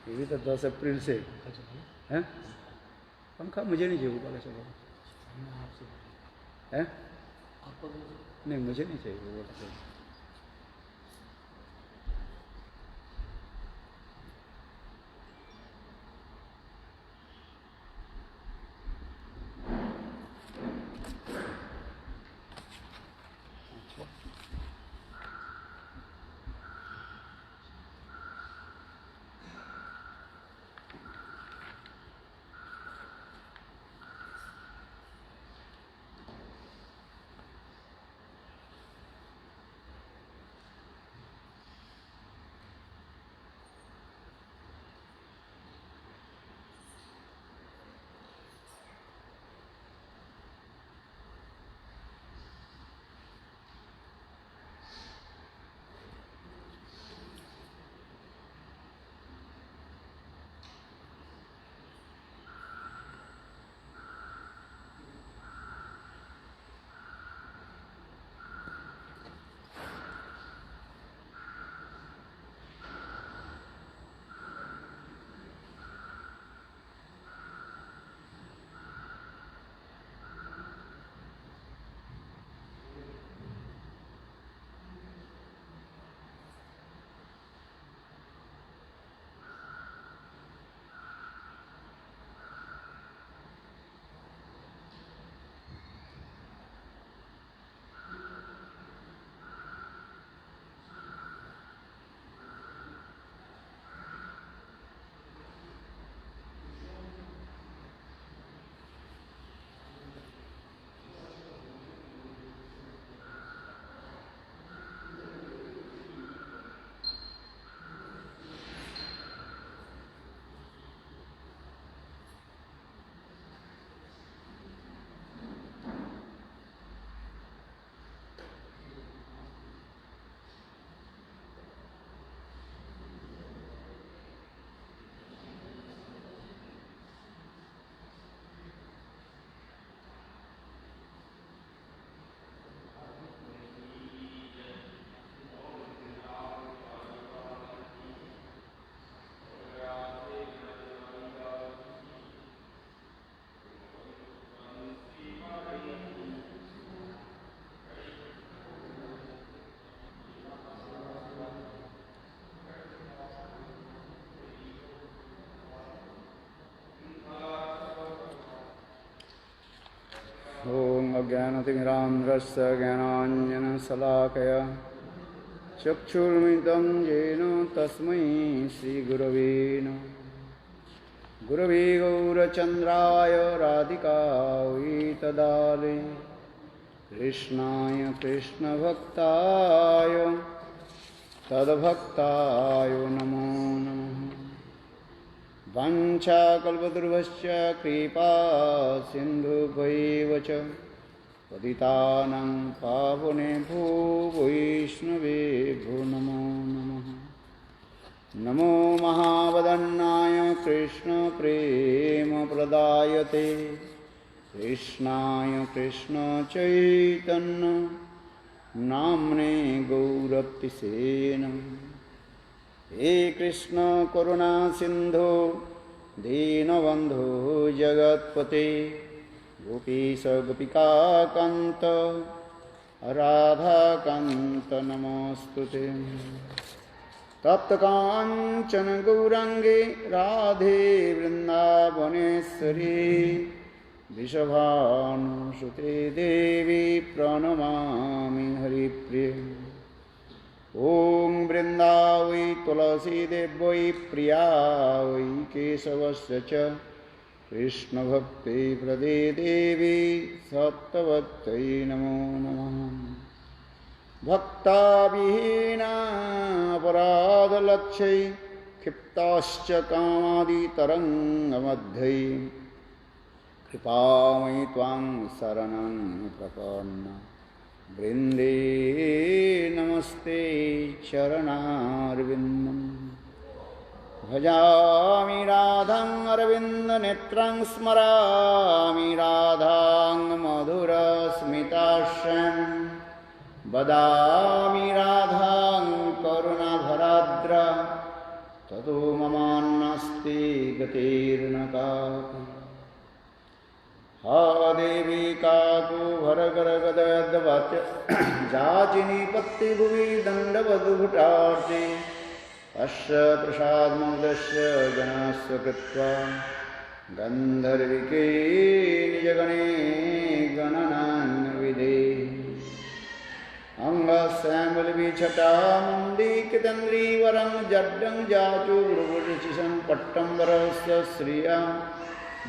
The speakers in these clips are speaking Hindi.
ये भी तो 10 अप्रैल से हैं। पंखा मुझे नहीं चाहिए ऊपर चलो है। नहीं मुझे नहीं चाहिए वो बोला। ओम अज्ञानतिमिरान्ध्रस्य ज्ञानाञ्जनशलाकया चक्षुर्मिलितं येन तस्मै श्रीगुरवे नमः। गुरवे गौरचन्द्राय राधिकायै तदालये कृष्णाय कृष्णभक्ताय तद्भक्ताय नमो नमः। वाञ्छाकल्पतरुभ्यश्च कृपा सिन्धुभ्यैव च पतितानां पावनेभ्यो वैष्णवेभ्यो नमो नमः। नमो महावदन्नाय कृष्णप्रेमप्रदायते कृष्णाय कृष्णचैतन्य नाम्ने गौरतिसे नमः। हे कृष्ण करुणा सिंधु दीनबंधु जगत्पते गोपीश गोपिकाकांत राधाकांत नमोस्तुते। तप्त कांचन गौरांगे राधे वृंदावनेश्वरी वृषभानुसुते देवी प्रणमामि हरिप्रिये। ओं वृंदावै तुलसी देव्यै प्रिया वै केशवस्य च कृष्णभक्ते प्रदे देवी सत्तवत्यै नमो नमः। भक्ताविहीना अपराधलक्ष्यै क्षिप्ताश्च कामादितरङ्गमध्ये कृपामयि त्वां शरणं प्रपन्ना वृंदे नमस्ते चरणारविन्दं। भजामि राधां अरविन्दनेत्रं स्मरामि राधां मधुरस्मितास्यं वदामि राधां करुणाभराद्रा ततो ममान्नास्ति गतिर्न कापि। हा देवी काकुभरकरगदयद्वाच्य जाचिनी पत्तिभुवि दण्डवदुभुटार्ति। तस्य प्रसादमुदस्य जनस्य कृत्वा गन्धर्विके निजगणे गणनान्विदे। अंगस्यामलविछटामण्डीकृतन्द्रीवरं जड्डं जाचु गुरुवृचिशं पट्टम्बरस्य श्रिया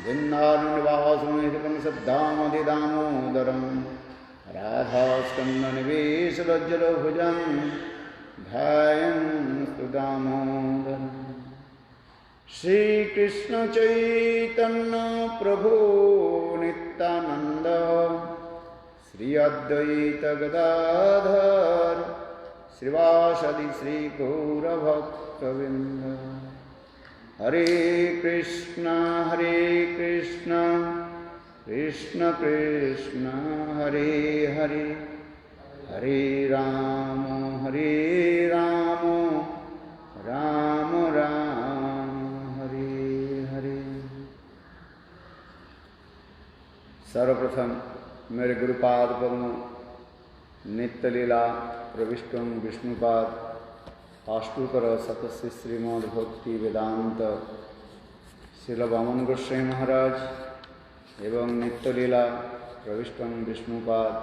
भिन्नारण्यवासमेकं सद्धामधिदामोदरं राधास्कन्दनिवेशलज्जलभुजं ध्यायन्तु दामोदरम्। श्रीकृष्ण चैतन्य प्रभु नित्यानंद श्री अद्वैत गदाधर श्रीवासदि श्री गौरभक्तवृंद। हरे कृष्ण कृष्ण कृष्ण हरे हरे हरे राम राम राम हरे हरे। सर्वप्रथम मेरे गुरुपाद पद्म नित्य लीला प्रविष्टं विष्णुपाद आष्टुकर सतस्य श्रीमद् भक्ति वेदांत श्रील वामन गोस्वामी महाराज एवं नित्य लीला प्रविष्टं विष्णुपाद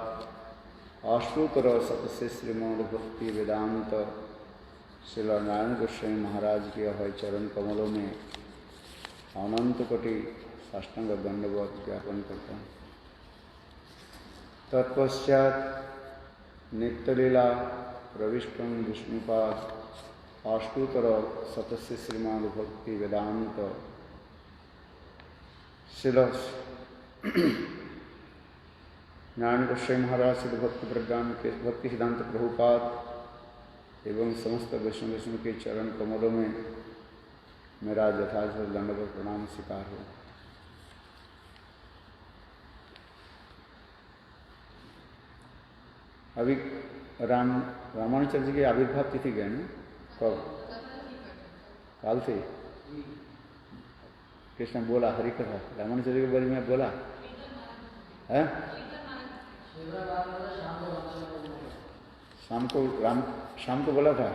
आष्टुकर सतस्य श्रीमद् भक्ति वेदांत श्रील नारायण गोस्वामी महाराज के अभय चरण कमलों में अनंत कोटि साष्टांग दंडवत ज्ञापन करता हूँ। तत्पश्चात नित्य लीला प्रविष्टं विष्णुपाद आष्टुतर सतस्य श्रीमद् भक्ति वेदांत श्रील नारायण गोस्वामी महाराज श्री भक्ति प्रज्ञान के भक्ति सिद्धांत प्रभुपाद एवं समस्त वैष्णव के चरण कमलों में मेरा यथार्थ दंडवत प्रणाम स्वीकार हो। अभी रामानुजन जी की आविर्भाव तिथि गए ना, कब? काल से कृष्ण बोला हरि कथा रामानुजन जी के बारे में बोला है। शाम को बोला था।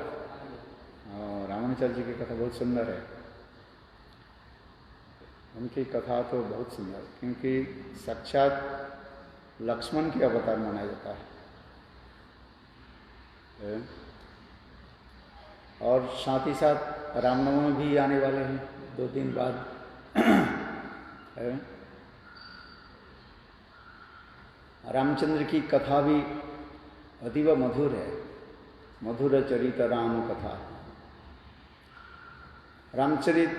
रामानुजन जी की कथा बहुत सुंदर है। उनकी कथा तो बहुत सुंदर, क्योंकि साक्षात लक्ष्मण के अवतार माना जाता है। और साथ ही साथ रामनवमी भी आने वाले हैं 2 दिन बाद। रामचंद्र की कथा भी अतीब मधुर है। मधुर चरित राम कथा। रामचरित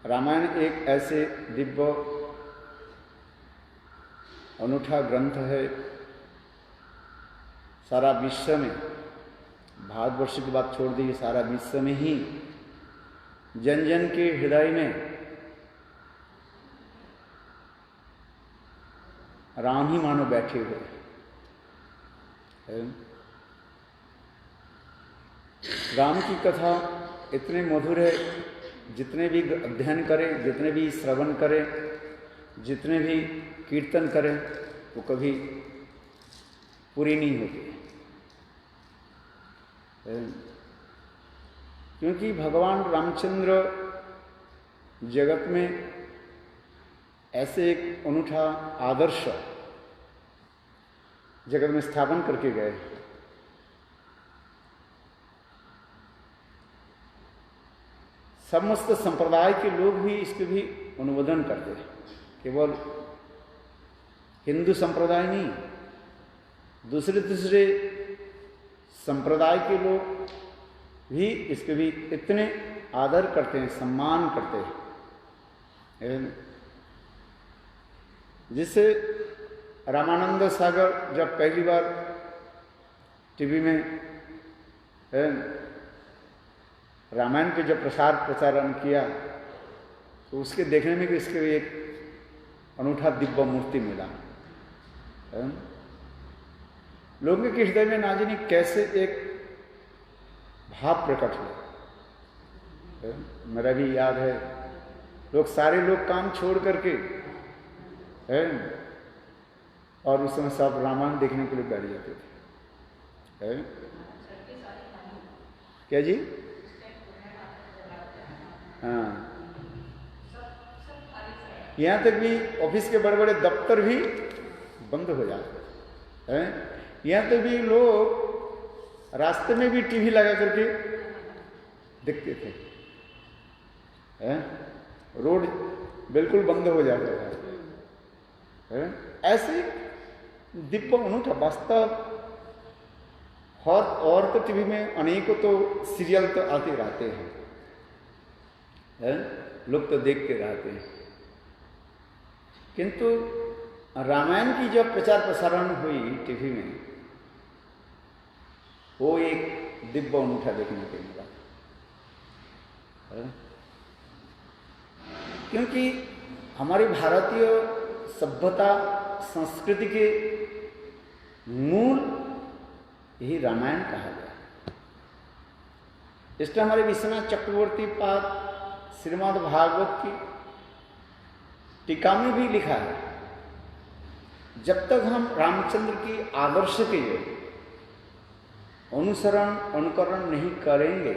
रामायण एक ऐसे दिव्य अनूठा ग्रंथ है, सारा विश्व में, भारतवर्ष की बात छोड़ दी, सारा विश्व में ही जन जन के हृदय में राम ही मानो बैठे हुए हैं। राम की कथा इतने मधुर है, जितने भी अध्ययन करें, जितने भी श्रवण करें, जितने भी कीर्तन करें, वो कभी पूरी नहीं होती। क्योंकि भगवान रामचंद्र जगत में ऐसे एक अनूठा आदर्श जगत में स्थापन करके गए। समस्त संप्रदाय के लोग भी इसके भी अनुमोदन करते हैं। केवल हिंदू संप्रदाय नहीं, दूसरे संप्रदाय के लोग भी इसके भी इतने आदर करते हैं, सम्मान करते हैं। जिससे रामानंद सागर जब पहली बार टीवी में रामायण के जब प्रचारण किया, तो उसके देखने में भी इसके एक अनूठा दिव्य मूर्ति मिला। लोगों के हृदय में ना जाने कैसे एक भाव प्रकट हुआ। मेरा भी याद है, लोग सारे लोग काम छोड़ करके है और उस समय सब रामायण देखने के लिए बैठ जाते थे, है? क्या जी? हाँ, यहाँ तक भी ऑफिस के बड़े बड़े दफ्तर भी बंद हो जाते हैं। यहाँ तक भी लोग रास्ते में भी टीवी लगा करके देखते थे, हैं? रोड बिल्कुल बंद हो जाता था, हैं? ऐसे दिव्य अनूठा वास्तव। और तो टीवी में अनेकों तो सीरियल तो आते रहते हैं, लोग तो देखते रहते हैं, किंतु रामायण की जब प्रचार प्रसारण हुई टीवी में, वो एक दिव्य अनूठा देखने को मिला, क्योंकि हमारी भारतीय सभ्यता संस्कृति के मूल यही रामायण कहा गया। इसलिए हमारे विश्वनाथ चक्रवर्ती पाद श्रीमद् भागवत की टीका में भी लिखा है, जब तक हम रामचंद्र की आदर्श के अनुसरण अनुकरण नहीं करेंगे,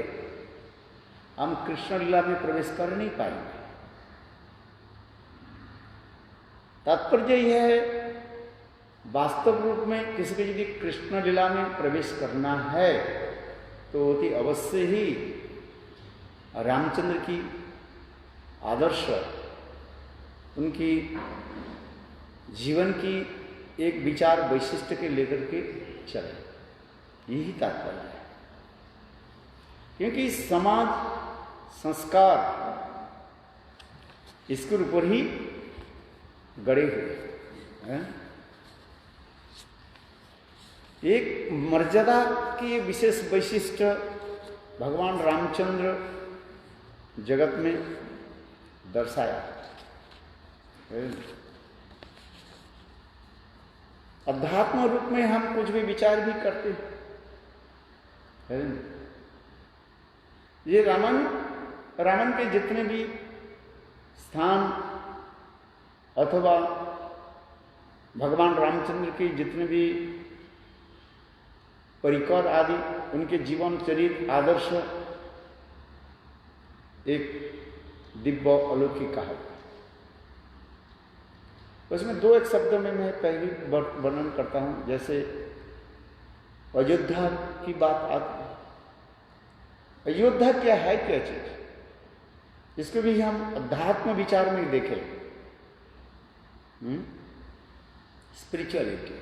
हम कृष्ण लीला में प्रवेश कर नहीं पाएंगे। तात्पर्य यह है, वास्तव रूप में किसी को यदि कृष्ण लीला में प्रवेश करना है तो अति अवश्य ही रामचंद्र की आदर्श, उनकी जीवन की एक विचार वैशिष्ट के लेकर के चले, यही तात्पर्य है। क्योंकि समाज संस्कार इसके ऊपर ही गड़े हुए हैं। एक मर्यादा की विशेष वैशिष्ट भगवान रामचंद्र जगत में दर्शाया। अध्यात्म रूप में हम कुछ भी विचार भी करते हैं, ये रामायण के जितने भी स्थान अथवा भगवान रामचंद्र के जितने भी परिकर आदि, उनके जीवन चरित्र आदर्श एक दिव्य अलौकिक कहा। उसमें दो एक शब्दों में मैं पहली वर्णन करता हूं। जैसे अयोध्या की बात आती है, अयोध्या क्या है, क्या चीज, इसको भी हम अध्यात्म विचार में देखें, स्पिरिचुअलिटी।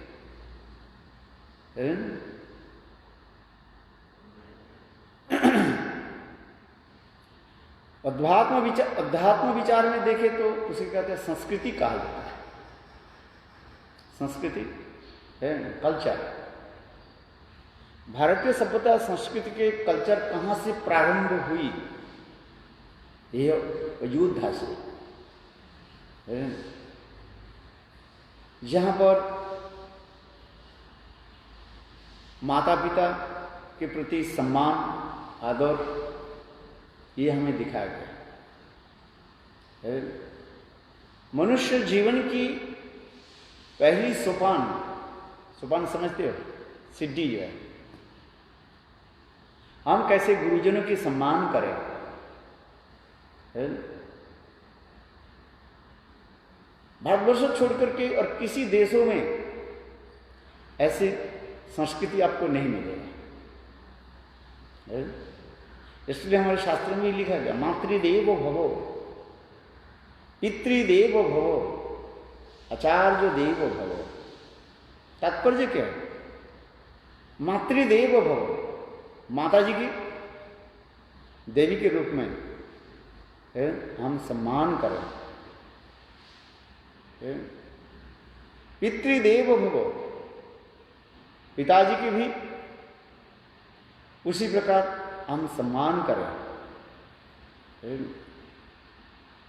अध्यात्म विचार में देखें तो उसे कहते हैं संस्कृति कहा जाता है। संस्कृति है कल्चर। भारतीय सभ्यता संस्कृति के कल्चर कहां से प्रारंभ हुई? यह अयोध्या से, जहां पर माता पिता के प्रति सम्मान आदर ये हमें दिखाया गया। मनुष्य जीवन की पहली सोपान समझते हो, सीढ़ी जो है, हम कैसे गुरुजनों की सम्मान करें। भारतवर्ष छोड़ करके और किसी देशों में ऐसी संस्कृति आपको नहीं मिलेगा। इसलिए हमारे शास्त्रों में लिखा गया, मातृदेवो भवो, पितृदेवो भवो, आचार्य देवो भवो। तात्पर्य क्या है? मातृदेवो भवो, माता जी की देवी के रूप में हम सम्मान करें। पितृदेवो भवो, पिताजी की भी उसी प्रकार हम सम्मान करें।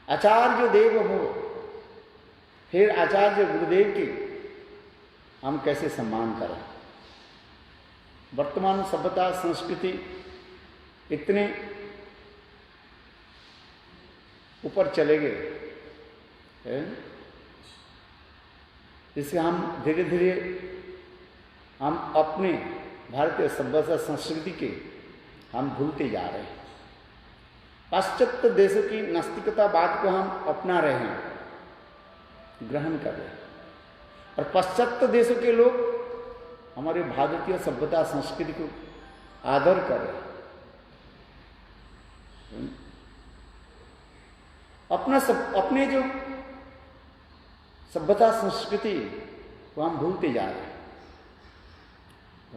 आचार्य देव हो, फिर आचार्य गुरुदेव की हम कैसे सम्मान करें। वर्तमान सभ्यता संस्कृति इतने ऊपर चले गए, इससे हम धीरे धीरे हम अपने भारतीय सभ्यता संस्कृति के हम भूलते जा रहे हैं। पाश्चात्य देशों की नास्तिकतावाद को हम अपना रहे हैं, ग्रहण कर रहे हैं, और पाश्चात्य देशों के लोग हमारे भारतीय सभ्यता संस्कृति को आदर कर रहे हैं। अपने जो सभ्यता संस्कृति को हम भूलते जा रहे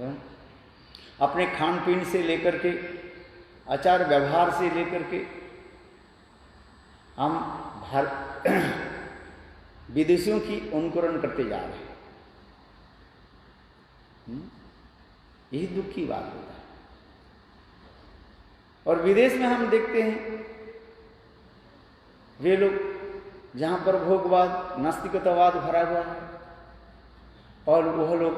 हैं। अपने खान पीन से लेकर के, आचार व्यवहार से लेकर के हम विदेशियों की अनुकरण करते जा रहे हैं। यही दुख की बात होता है। और विदेश में हम देखते हैं वे लोग जहां पर भोगवाद, नास्तिकतावाद भरा हुआ है, और वह लोग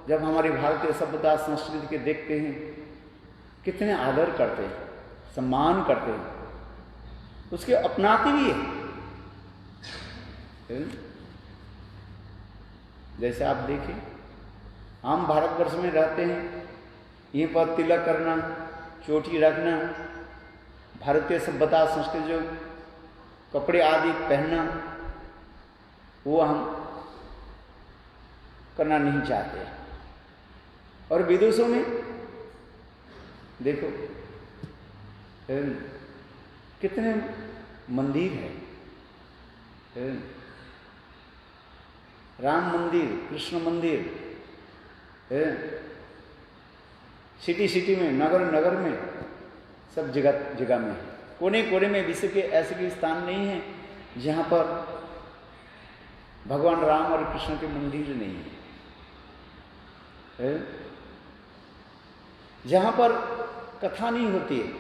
जब हमारी भारतीय सभ्यता संस्कृति के देखते हैं कितने आदर करते हैं, सम्मान करते हैं, उसके अपनाते भी है। जैसे आप देखिए, हम भारतवर्ष में रहते हैं, यहीं पर तिलक करना, चोटी रखना, भारतीय सभ्यता संस्कृति जो कपड़े आदि पहनना, वो हम करना नहीं चाहते। और विदेशों में देखो कितने मंदिर है, राम मंदिर, कृष्ण मंदिर, सिटी में, नगर में, सब जगह में है। कोने कोने में विश्व के ऐसे कोई स्थान नहीं है जहां पर भगवान राम और कृष्ण के मंदिर नहीं है, जहां पर कथा नहीं होती है,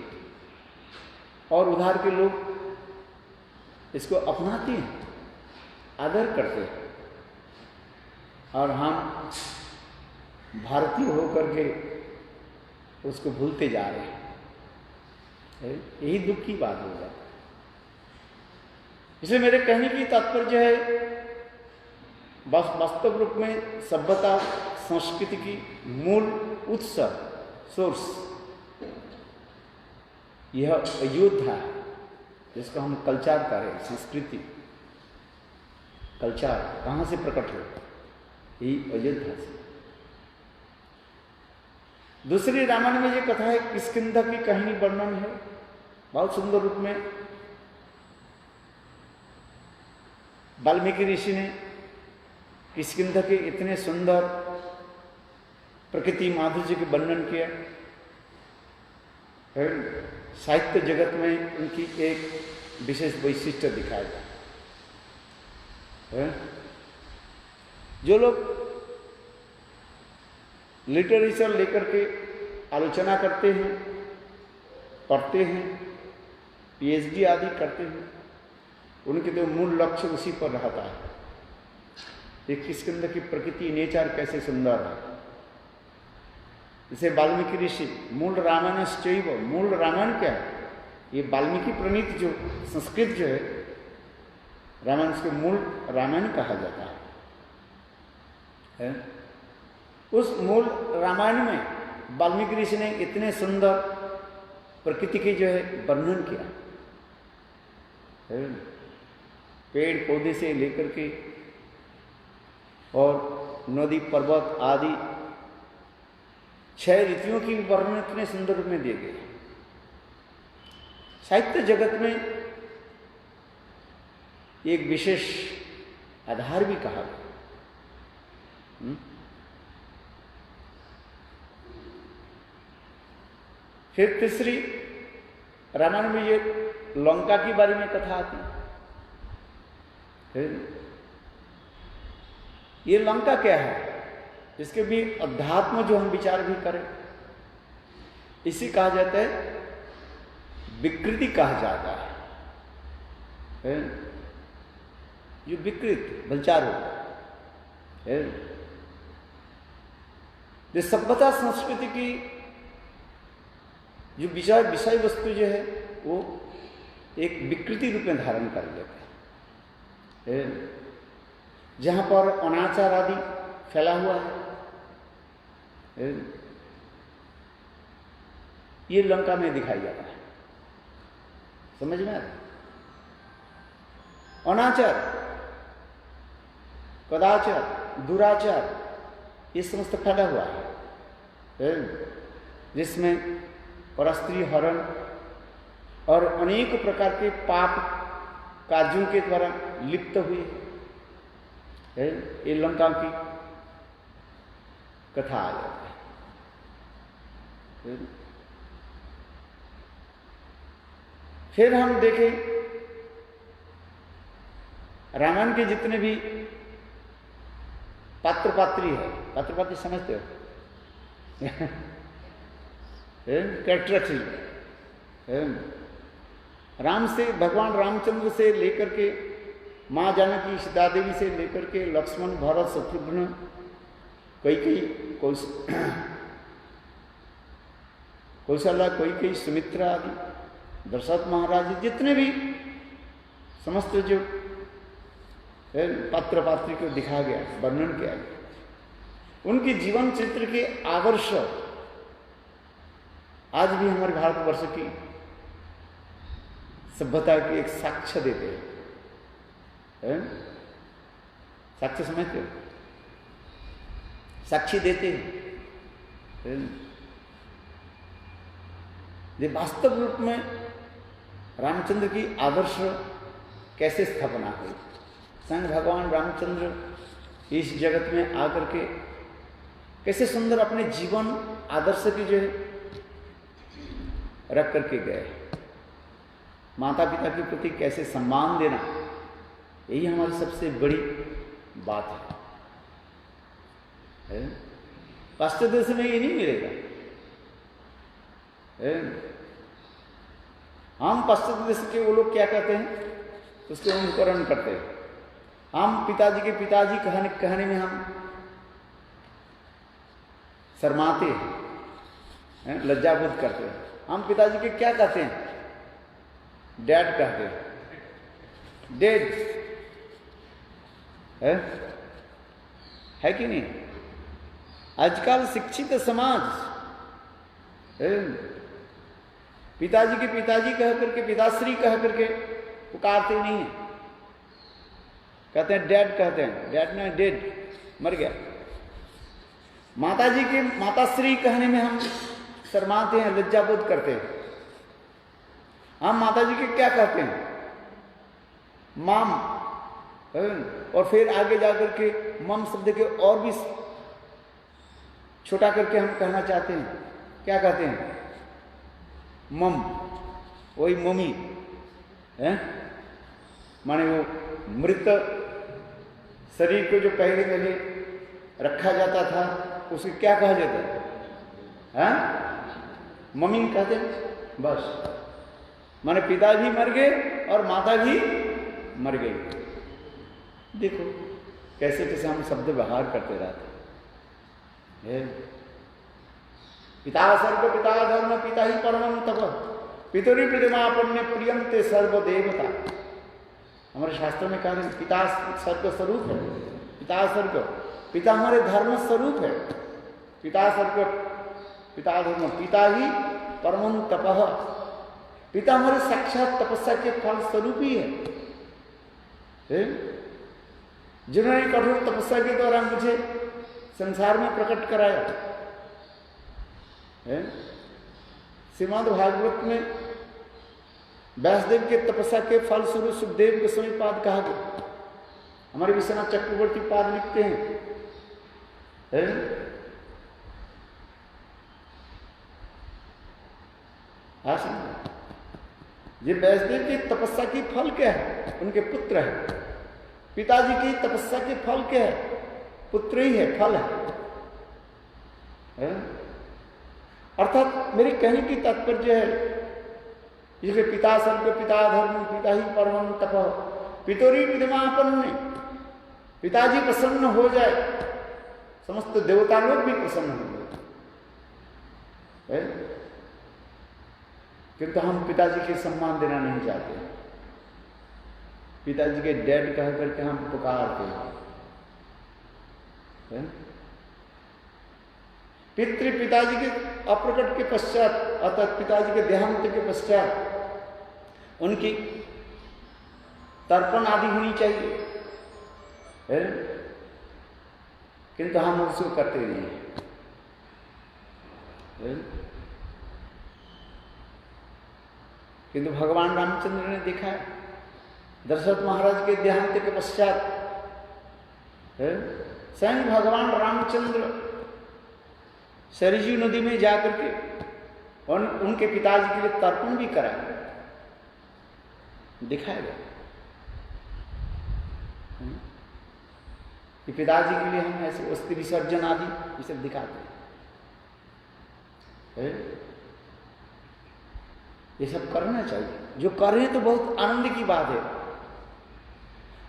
और उधर के लोग इसको अपनाते हैं, आदर करते हैं, और हम भारतीय होकर के उसको भूलते जा रहे हैं। यही दुख की बात होगा। इसलिए मेरे कहने की तात्पर्य है, वास्तव रूप में सभ्यता संस्कृति की मूल उत्स, सोर्स यह अयोध्या है, जिसको हम कल्चर करें। संस्कृति कल्चर कहाँ से प्रकट हो? यही अयोध्या से। दूसरी रामायण में ये कथा है, किष्किंधा की कहानी वर्णन है, बहुत सुंदर रूप में वाल्मीकि ऋषि ने किष्किंधा के इतने सुंदर प्रकृति माधुर्य के वर्णन किया। साहित्य जगत में उनकी एक विशेष वैशिष्ट्य दिखाया। जो लोग लिटरेचर लेकर के आलोचना करते हैं, पढ़ते हैं, पीएचडी आदि करते हैं, उनके तो मूल लक्ष्य उसी पर रहता है। एक किष्किंधा की प्रकृति, नेचर कैसे सुंदर है। जैसे वाल्मीकि ऋषि मूल रामायण शैव, मूल रामायण क्या है? ये वाल्मीकि प्रणीत जो संस्कृत जो है रामायण, उसके मूल रामायण कहा जाता है। उस मूल रामायण में वाल्मीकि ऋषि ने इतने सुंदर प्रकृति की जो है वर्णन किया, पेड़ पौधे से लेकर के और नदी पर्वत आदि 6 ऋतुओं की वर्णन इतने सुंदर रूप में दिए गए। साहित्य जगत में एक विशेष आधार भी कहा गया। फिर तीसरी रामायण में ये लंका के बारे में कथा आती है। ये लंका क्या है? इसके भी अध्यात्म जो हम विचार भी करें, इसी कहा जाता है, विकृति कहा जाता है। जो विकृत विचार होता है, जो सभ्यता संस्कृति की जो विषय वस्तु जो है वो एक विकृति रूप में धारण कर लेते हैं। जहां पर अनाचार आदि फैला हुआ है, ये लंका में दिखाई जाता है। समझ में आ रहा? अनाचार, कदाचार, दुराचार, ये समस्त फैला हुआ है, जिसमें परस्त्री हरण और अनेक प्रकार के पाप कार्यों के द्वारा लिप्त हुए है। ये लंका की कथा आ जाता है। फिर हम देखें रामायण के जितने भी पात्र पात्री है, पात्र पात्री समझते हो? कैरेक्टर, राम से, भगवान रामचंद्र से लेकर के माँ जानकी सीता देवी से लेकर के लक्ष्मण, भरत, शत्रुघ्न, कैकेयी, कौशल्या, कैकेयी, सुमित्रा आदि, दशरथ महाराज, जितने भी समस्त जो पात्र पात्री को दिखाया गया, वर्णन किया गया, उनके जीवन चित्र के आदर्श आज भी हमारे भारतवर्ष की सभ्यता की एक साक्ष्य देते हैं। साक्ष्य समझते हो? साक्षी देते हैं। ये वास्तव रूप में रामचंद्र की आदर्श कैसे स्थापना हुई। संग भगवान रामचंद्र इस जगत में आकर के कैसे सुंदर अपने जीवन आदर्श की जो है रख करके गए। माता पिता के प्रति कैसे सम्मान देना, यही हमारी सबसे बड़ी बात है। पाश्चात्य देश में ये नहीं मिलेगा। हम पाश्चात्य देश के वो लोग क्या कहते हैं, उसके अनुकरण करते हैं। हम पिताजी के पिताजी कहने में हम शर्माते हैं, लज्जाबोध करते हैं। हम पिताजी के क्या कहते हैं? डैड कहते हैं। डैड है कि नहीं? आजकल शिक्षित समाज पिताजी के पिताजी कह करके, पिताश्री कह करके पुकारते नहीं है, कहते हैं डैड, कहते हैं डैड ने डेड, मर गया। माताजी के माताश्री कहने में हम शर्माते हैं, लज्जाबोध करते हैं। हम माताजी के क्या कहते हैं? माम, और फिर आगे जाकर के मम शब्द के और भी छोटा करके हम कहना चाहते हैं, क्या कहते हैं? मम, वही मम्मी है, माने वो मृत शरीर को जो पहले पहले रखा जाता था उसे क्या कहा जाता है? मम्मी कहते हैं। बस, माने पिता भी मर गए और माता भी मर गई। देखो कैसे कैसे हम शब्द व्यवहार करते रहते हैं। पिता सर्व पिता धर्म पिता ही परमम तप पितरी प्रतिमापन्य प्रियंते सर्वदेवता। हमारे शास्त्र में कहा है पिता सर्व स्वरूप है। पिता सर्व, पिता हमारे धर्म स्वरूप है। पिता सर्व पिता धर्म पिता ही परमम तपः। पिता हमारे साक्षात तपस्या के फल स्वरूप ही है। जिन्होंने कठोर तपस्या के द्वारा मुझे संसार में प्रकट कराया है। श्रीमद् भागवत में व्यासदेव के तपस्या के फल स्वरूप सुखदेव गोस्वामी पाद कहा गया। हमारे विश्वनाथ चक्रवर्ती पाद लिखते हैं, ये व्यासदेव की तपस्या की फल क्या है? उनके पुत्र है। पिताजी की तपस्या के फल क्या है? पुत्र ही है, फल है। अर्थात मेरे कहने की तात्पर्य है, जिसे पिता सर्व पिता धर्म पिता ही परम तप पितोरी प्रतिमापन्न, पिताजी प्रसन्न हो जाए, समस्त देवता लोग भी प्रसन्न होंगे। किंतु हम पिताजी के सम्मान देना नहीं चाहते। पिताजी के डैड कह करके हम पुकारते हैं। पिताजी के अप्रकट के पश्चात, अर्थात पिताजी के देहांत के पश्चात उनकी तर्पण आदि होनी चाहिए, है? किंतु हम उसको करते नहीं है? किंतु भगवान रामचंद्र ने देखा है, दशरथ महाराज के देहांत के पश्चात स्वयं भगवान रामचंद्र सरयू नदी में जाकर के और उनके पिताजी के लिए तर्पण भी कराया, दिखाया गया कि पिताजी के लिए हम ऐसे अस्थि विसर्जन आदि ये सब दिखाते हैं। ये सब करना चाहिए, जो कर रहे हैं तो बहुत आनंद की बात है,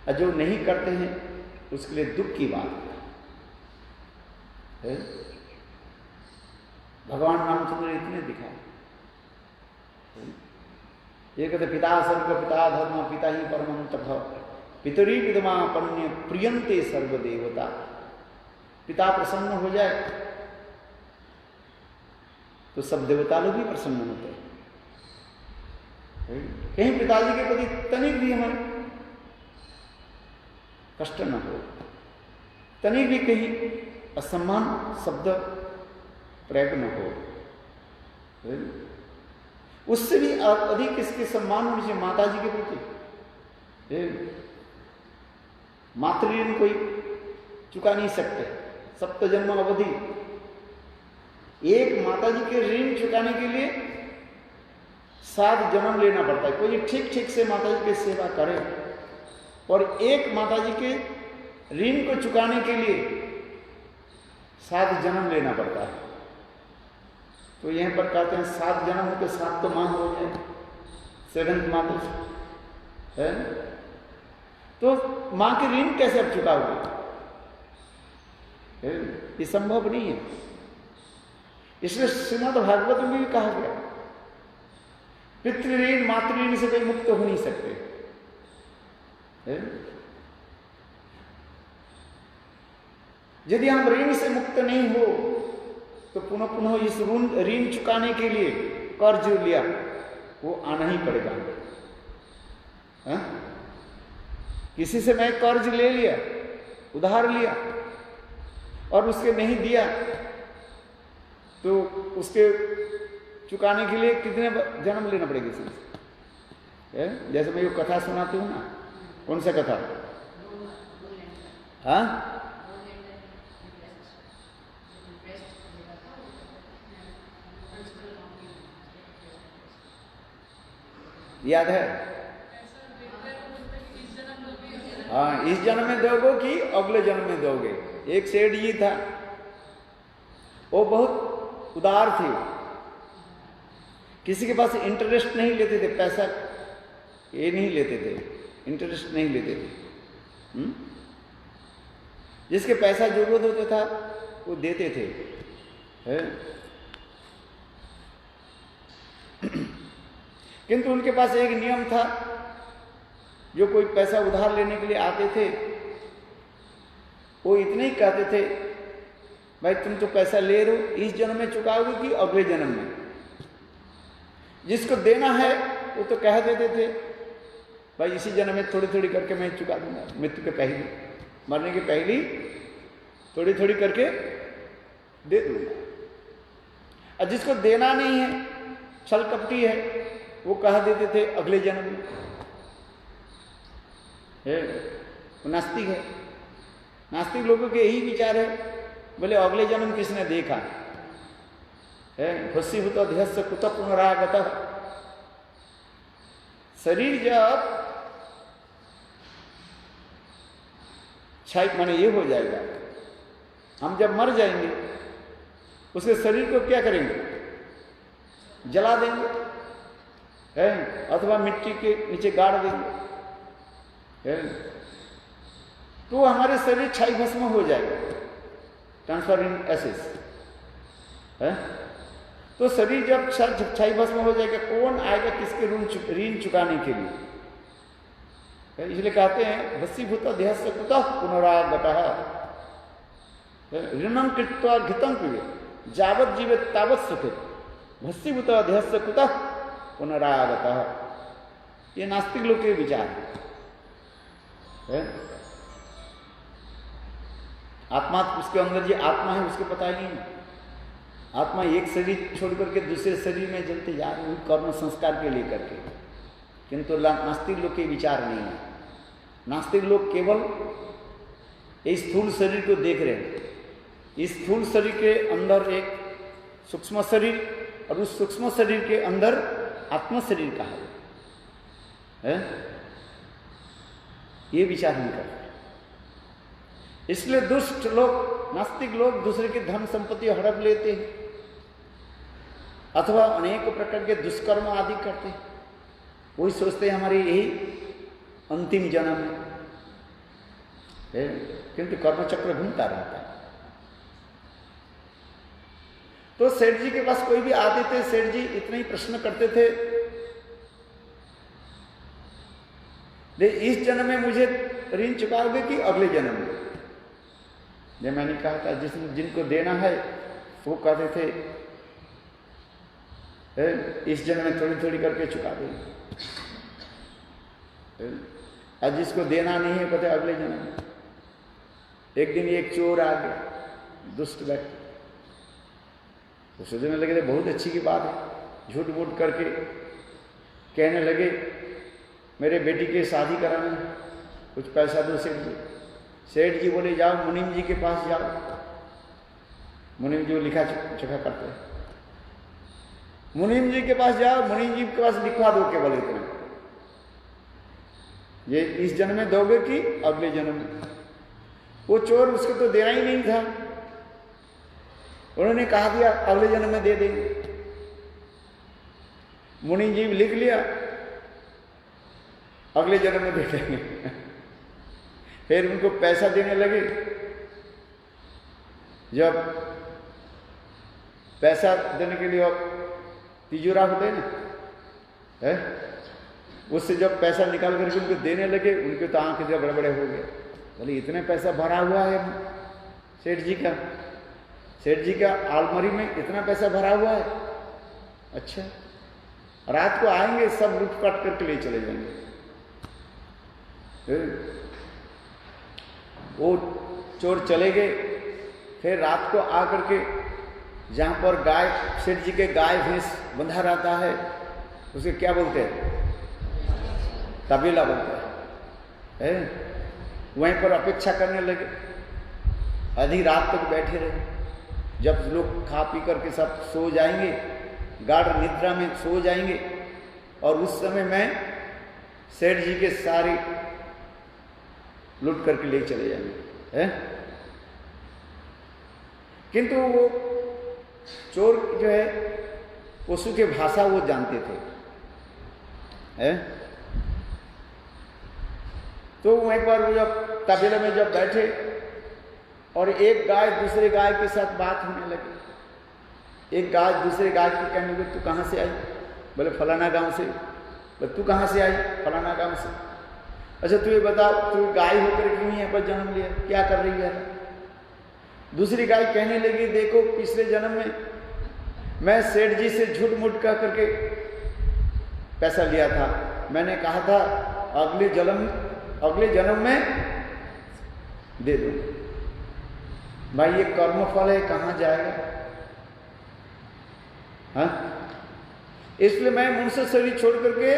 और जो नहीं करते हैं उसके लिए दुख की बात है। भगवान रामचंद्र ने इतने दिखाए। ये कहते पिता सर्व पिता धर्म पिता ही परमं तप पितरी विदमापन्य प्रियंते सर्व देवता। पिता प्रसन्न हो जाए तो सब देवता लोग भी प्रसन्न होते हैं। कहीं पिताजी के प्रति तनिक भी हमें कष्ट न हो, तनिक भी कहीं असम्मान शब्द प्रयोग न हो, उससे भी अधिक इसके सम्मान होने चाहिए माता जी के प्रति। मातृ ऋण कोई चुका नहीं सकते, सप्त जन्म अवधि। एक माता जी के ऋण चुकाने के लिए 7 जन्म लेना पड़ता है। कोई ठीक ठीक से माता जी की सेवा करे और एक माता जी के ऋण को चुकाने के लिए 7 जन्म लेना पड़ता है। तो यहां पर कहते हैं 7 जन्म हो तो 7 तो मां हो जाए, 7th मदर है। तो मां के ऋण कैसे अब चुकाओगे? ये संभव नहीं है। इसलिए श्रीमद् भागवत में भी कहा गया पितृ ऋण मातृ ऋण से कोई मुक्त हो नहीं सकते। यदि हम ऋण से मुक्त नहीं हो तो पुनः पुनः इस ऋण चुकाने के लिए कर्ज लिया वो आना ही पड़ेगा। किसी से मैं कर्ज ले लिया, उधार लिया और उसके नहीं दिया तो उसके चुकाने के लिए कितने जन्म लेना पड़ेगा किसी से? जैसे मैं ये कथा सुनाती हूँ ना, कौन सा कथा? हाँ, याद है? हाँ, इस जन्म में दोगे कि अगले जन्म में दोगे? एक सेठ जी था, वो बहुत उदार थे, किसी के पास इंटरेस्ट नहीं लेते थे, पैसा ये नहीं लेते थे, इंटरेस्ट नहीं लेते थे। जिसके पैसा जरूरत होता था वो देते थे। किंतु उनके पास एक नियम था, जो कोई पैसा उधार लेने के लिए आते थे वो इतने ही कहते थे, भाई तुम तो पैसा ले रहे हो, इस जन्म में चुकाओगे कि अगले जन्म में? जिसको देना है वो तो कह देते थे, भाई इसी जन्म में थोड़ी थोड़ी करके मैं चुका दूंगा, मृत्यु के पहले, मरने के पहले थोड़ी थोड़ी करके दे दूंगा। और जिसको देना नहीं है, छल कपटी है, वो कह देते थे अगले जन्म में। वो नास्तिक है। नास्तिक लोगों के यही विचार है, बोले अगले जन्म किसने देखा है? खुशी हो तो अध्यक्ष कुत पुनरागत। शरीर जब क्षय माने ये हो जाएगा, हम जब मर जाएंगे उसके शरीर को क्या करेंगे? जला देंगे है, अथवा मिट्टी के नीचे गाड़ देंगे है? तो हमारे शरीर क्षय भस्म हो जाएगा, ट्रांसफर इन एसेस है। तो शरीर जब छाई भस्म हो जाएगा, कौन आएगा किसके ऋण चुकाने के लिए? इसलिए कहते हैं भस्मीभूत देहस्य कुतः पुनरागतः ऋणम कृत्वा घृतं पिबेत् यावत् जीवेत् तावत् सुखेत् भस्मीभूत देहस्य कुतः पुनरागतः। ये नास्तिक लोग के विचार है। आत्मा उसके अंदर जो आत्मा है उसको पता ही नहीं। आत्मा एक शरीर छोड़ करके दूसरे शरीर में जलते जा रहे हैं कर्म संस्कार के लेकर के, किंतु नास्तिक लोग के विचार नहीं है। नास्तिक लोग केवल इस स्थूल शरीर को देख रहे हैं। इस स्थूल शरीर के अंदर एक सूक्ष्म शरीर और उस सूक्ष्म शरीर के अंदर आत्म शरीर का है? ये विचार नहीं करते। इसलिए दुष्ट लोग, नास्तिक लोग दूसरे की धन संपत्ति हड़प लेते हैं अथवा अनेक प्रकार के दुष्कर्म आदि करते हैं। वही सोचते हैं हमारी यही अंतिम जन्म है, किंतु कर्म चक्र घूमता रहता है। तो सेठ जी के पास कोई भी आते थे, सेठ जी इतने ही प्रश्न करते थे, इस जन्म में मुझे ऋण चुकाओगे कि अगले जन्म में? जब मैंने कहा था जिनको देना है वो कहते थे इस जन्म में थोड़ी थोड़ी करके चुका देंगे, और जिसको देना नहीं है कहते अगले जन्म में। एक दिन एक चोर आ गया, दुष्ट व्यक्ति, तो सोचने लगे थे बहुत अच्छी की बात है, झूठ मूठ करके कहने लगे मेरे बेटी की शादी कराना, कुछ पैसा दो सेठ जी। सेठ जी बोले जाओ मुनीम जी के पास जाओ। मुनीम जी लिखा चुका करते हैं, मुनीम जी के पास जाओ, मुनीम जी के पास लिखवा दो केवल इतना, ये इस जन्म में दोगे कि अगले जन्म में? वो चोर, उसको तो देना ही नहीं था, उन्होंने कहा दिया अगले जन्म में दे देंगे। मुनीम जी लिख लिया अगले जन्म में दे देंगे। फिर उनको पैसा देने लगे। जब पैसा देने के लिए तिजोरा होते हैं ना, है, उससे जब पैसा निकाल करके उनको देने लगे, उनके तो आंख जो बड़े बड़े हो गए। बोले इतने पैसा भरा हुआ है सेठ जी का, सेठ जी का अलमारी में इतना पैसा भरा हुआ है। अच्छा, रात को आएंगे सब लूटपाट करके ले चले जाएंगे। वो चोर चले गए। फिर रात को आकर के जहाँ पर गाय, सेठ जी के गाय भैंस बंधा रहता है, उसे क्या बोलते हैं? तबेला बोलते हैं। वहीं पर अपेक्षा करने लगे, आधी रात तक बैठे रहे। जब लोग खा पी करके सब सो जाएंगे, गाढ़ निद्रा में सो जाएंगे, और उस समय में सेठ जी के सारी लूट करके ले चले जाएंगे, है? किंतु वो चोर जो है पशु के भाषा वो जानते थे, है? तो वो एक बार वो जब तबेले में जब बैठे और एक गाय दूसरे गाय के साथ बात होने लगी। एक गाय दूसरे गाय को कहने लगी तू कहाँ से आई? बोले फलाना गांव से। बोले तू कहाँ से आई? फलाना गांव से। अच्छा तू ये बता, तू गाय होकर क्यों यहाँ पर जन्म लिया, क्या कर रही है? दूसरी गाय कहने लगी देखो पिछले जन्म में मैं सेठ जी से झूठ मूठ कह करके पैसा लिया था। मैंने कहा था अगले जन्म में दे दो। भाई ये कर्मफल है, कहाँ जाएगा? हाँ, इसलिए मैं मनुष्य शरीर छोड़ करके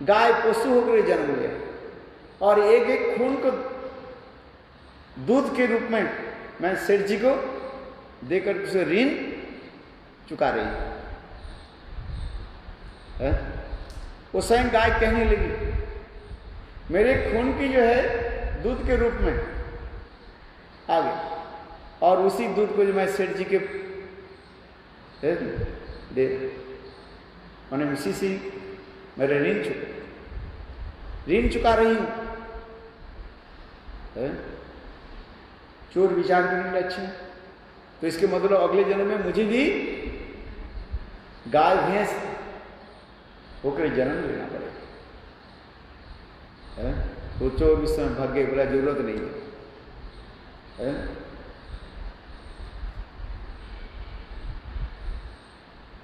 गाय पशु होकर जन्म लिया, और एक एक खून को दूध के रूप में मैं सेठ जी को देकर उसे ऋण चुका रही है। वो स्वयं गाय कहने लगी मेरे खून की जो है दूध के रूप में आ गई, और उसी दूध को जो मैं सेठ जी के दे, मैंने उसी से मेरे ऋण चुका रही हूं। चोर विचार करने लगे अच्छा, तो इसके मतलब अगले जन्म में मुझे भी गाय भैंस होकर जन्म लेना पड़ेगा। तो चोर भी समय भाग्य बोला जरूरत नहीं है।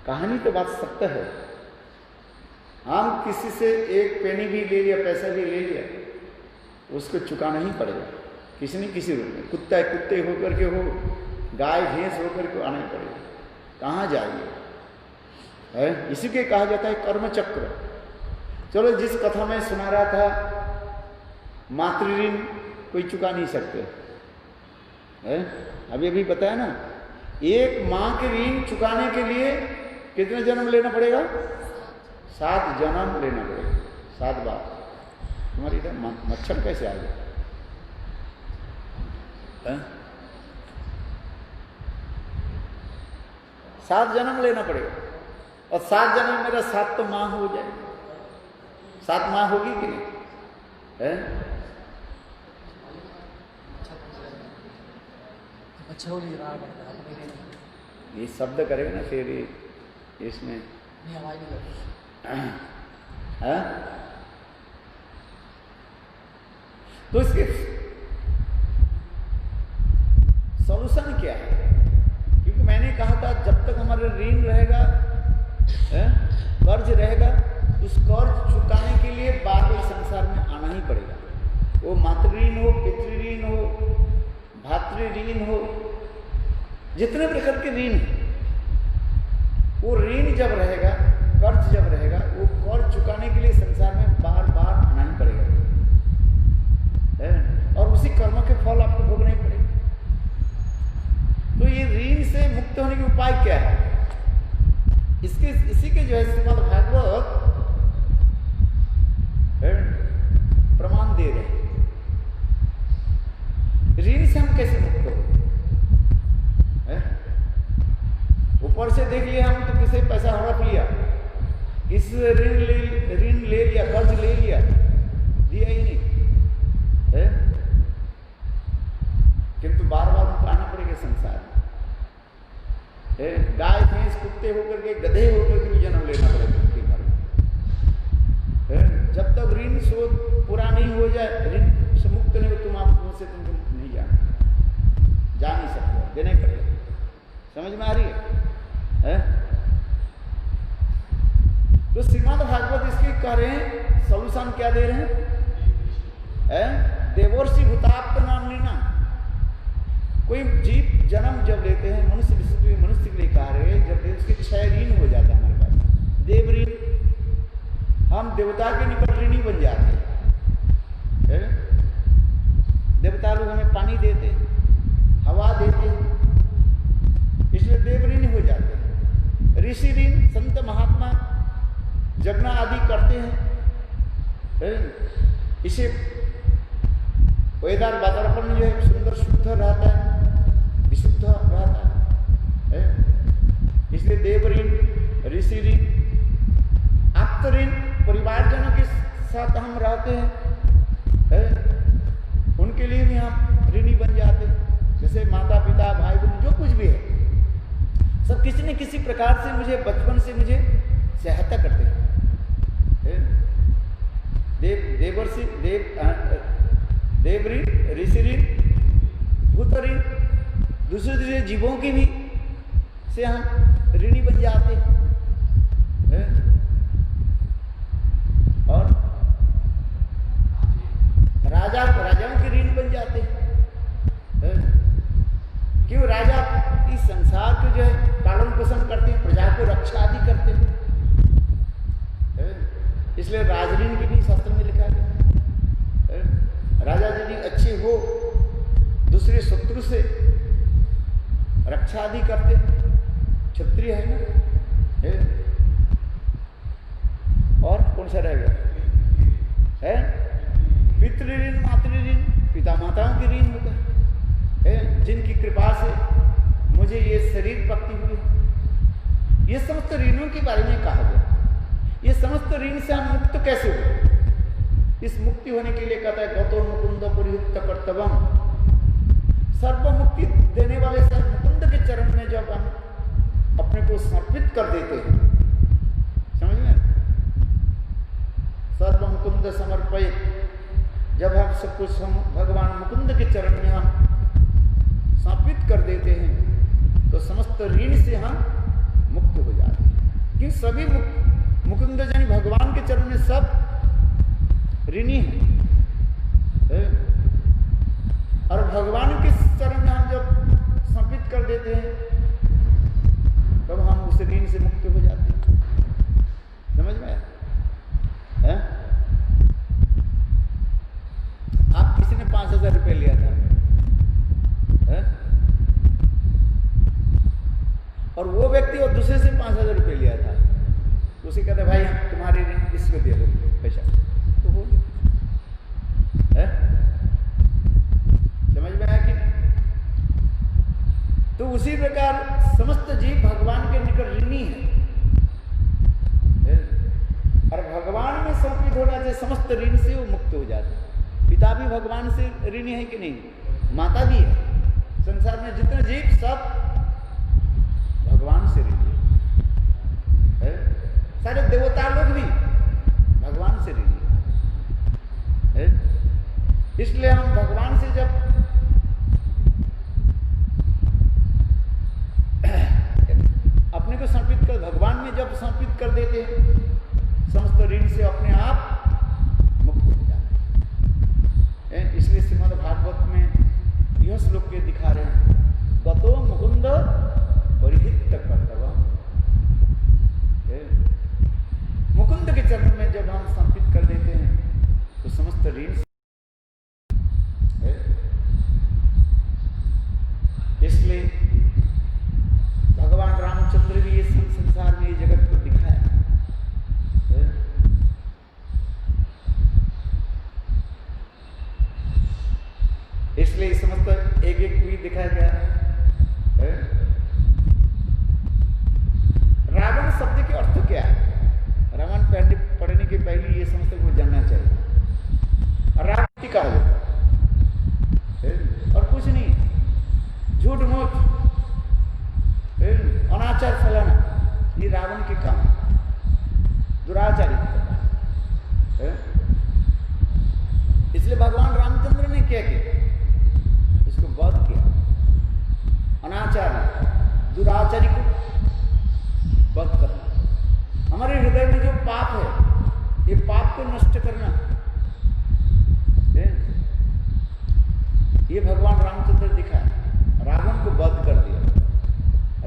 कहानी तो बात सत्य है। हम किसी से एक पेनी भी ले लिया, पैसा भी ले लिया, उसको चुकाना ही पड़ेगा किसी न किसी रूप में। कुत्ता कुत्ते होकर के हो, गाय भैंस होकर के आना ही पड़ेगा। कहाँ जाएंगे? है इसी के कहा जाता है कर्म चक्र। चलो, जिस कथा में सुना रहा था, मातृ ऋण कोई चुका नहीं सकते है। अभी बताया ना, एक माँ के ऋण चुकाने के लिए कितने जन्म लेना पड़ेगा? 7 जन्म लेना पड़ेगा, 7 बार। तुम्हारी इधर मच्छर कैसे आ गया? 7 जन्म लेना पड़ेगा। और 7 जन्म मेरा 7 तो माँ हो जाए। 7 माँ होगी कि नहीं? है ये शब्द करेगा ना फिर इसमें है। तो इसके सॉल्यूशन क्या है? क्योंकि मैंने कहा था जब तक हमारा ऋण रहेगा, कर्ज रहेगा, उस कर्ज चुकाने के लिए बार बार संसार में आना ही पड़ेगा। वो मातृ ऋण हो, पितृ ऋण हो, भातृ ऋण हो, जितने प्रकार के ऋण है, वो ऋण जब रहेगा, कर्ज जब रहेगा, वो कर्ज चुकाने के लिए संसार में बार बार आना ही पड़ेगा और उसी कर्म के फल आपको भोगना ही पड़ेगा। तो ये ऋण से मुक्त होने के उपाय क्या है? इसी के जो है श्रीमद् भागवत प्रमाण दे रहे हैं। ऋण से हम कैसे मुक्त हो? ऊपर से देख लिया हम तो किसी पैसा हड़प लिया, किसी से ऋण ले लिया, कर्ज ले लिया, दिया ही नहीं है। किंतु बार बार हमको आना पड़ेगा संसार में। गाय भैंस कुत्ते होकर के, गधे होकर के भी जन्म लेना पड़ेगा उनके घर में। जब तक ऋण शोध पूरा नहीं हो जाए, ऋण से मुक्त नहीं हो, तुम नहीं जा नहीं सकते, देना ही पड़ेगा। समझ में आ रही है? तो श्रीमद् भागवत इसके कह रहे हैं, सॉल्यूशन क्या दे रहे हैं? देवर्षि भूताप्त नाम लेना। कोई जीव जन्म जब लेते हैं, मनुष्य मनुष्य के लिए कह रहे हैं, जब उसके 6 ऋण हो जाता है हमारे पास। देव ऋण, हम देवता के निकट ऋणी बन जाते हैं। देवता लोग हमें पानी देते, हवा देते, इसलिए देव ऋणी हो जाते हैं। ऋषि ऋण, संत महात्मा यज्ञ आदि करते हैं, इसे वेदांत वातावरण जो है सुंदर शुद्ध रहता है, विशुद्ध रहता है। इसलिए देव ऋण, ऋषि ऋण, आप्त ऋण, परिवारजनों के साथ हम रहते हैं, उनके लिए भी हम ऋणी बन जाते हैं। जैसे माता पिता, भाई बहन, जो कुछ भी है, सब किसी न किसी प्रकार से मुझे बचपन से मुझे सहायता करते हैं। देवर्षि, देव ऋण, ऋषि ऋण, भूत ऋण, दूसरे जीवों की भी से हम ऋणी बन जाते हैं। और राजाओं के ऋण बन जाते हैं। क्यों? राजा इस संसार के जो है पालन पोषण करते हैं, प्रजा को रक्षा आदि करते हैं, इसलिए राजऋण की भी शास्त्र में लिखा है। राजा यदि अच्छे हो, दूसरे शत्रु से रक्षा आदि करते, क्षत्रिय है ना। और कौन सा रहेगा? पितृ ऋण, मातृ ऋण, पिता माताओं की ऋण होता है, जिनकी कृपा से मुझे ये शरीर प्राप्ति हुई। ये समस्त ऋणों के बारे में कहा गया। ये समस्त ऋण से हम मुक्त कैसे हो? इस मुक्ति होने के लिए कहता है गतो मुकुंद परियुक्त कर्तव्यम। सर्व मुक्ति देने वाले मुकुंद के चरण में जब हम अपने को समर्पित कर देते हैं, मुकुंद समर्पित, जब हम सब कुछ भगवान मुकुंद के चरण में हम समर्पित कर देते हैं तो समस्त ऋण से हम मुक्त हो जाते हैं। कि सभी मुकुंद यानी भगवान के चरण में सब ऋणी हैं, और भगवान के चरण में हम जब समर्पित कर देते हैं तब हम उस ऋण से मुक्त हो जाते हैं। समझ में आया? आप किसी ने 5,000 रुपये लिया था है? और वो व्यक्ति और दूसरे से 5,000 रुपये लिया था, तो उसे कहता भाई तुम्हारे ऋण इसको दे दो पैसा, तो हो गया। समझ में आया कि नहीं? तो उसी प्रकार समस्त जीव भगवान के निकट ऋणी है, और भगवान में समर्पित होना चाहिए, समस्त ऋण से वो मुक्त हो जाते हैं। पिता भी भगवान से ऋणी है कि नहीं? माता भी है। संसार में जितने जीव सब भगवान से ऋणी है। सारे देवता लोग भी भगवान से ऋणी है। इसलिए हम भगवान से जब अपने को समर्पित कर, भगवान में जब समर्पित कर देते हैं, समस्त ऋण से अपने आप मुक्त हो जाते हैं। इसलिए श्रीमद् भागवत में यह श्लोक के दिखा रहे हैं, गतो मुकुंद परिहित कर्तव्य। मुकुंद के चरण में जब हम समर्पित कर देते हैं तो समस्त ऋण, इसलिए भगवान रामचंद्र भी इस संसार में, ये जगत को दिखाया। इसलिए समस्त एक एक भी दिखाया गया। रावण शब्द के अर्थ क्या है? रावण पढ़ने के पहले ये समस्त को जानना चाहिए। रावण कहा जाता और कुछ नहीं, झूठ मूठ अनाचार फैलाना, ये रावण के काम, दुराचारी। इसलिए भगवान रामचंद्र ने क्या किया? इसको वध किया। अनाचारी, दुराचारी को वध करना। हमारे हृदय में जो पाप है, ये पाप को नष्ट करना, ये भगवान रामचंद्र दिखाया। रावण को वध कर दिया।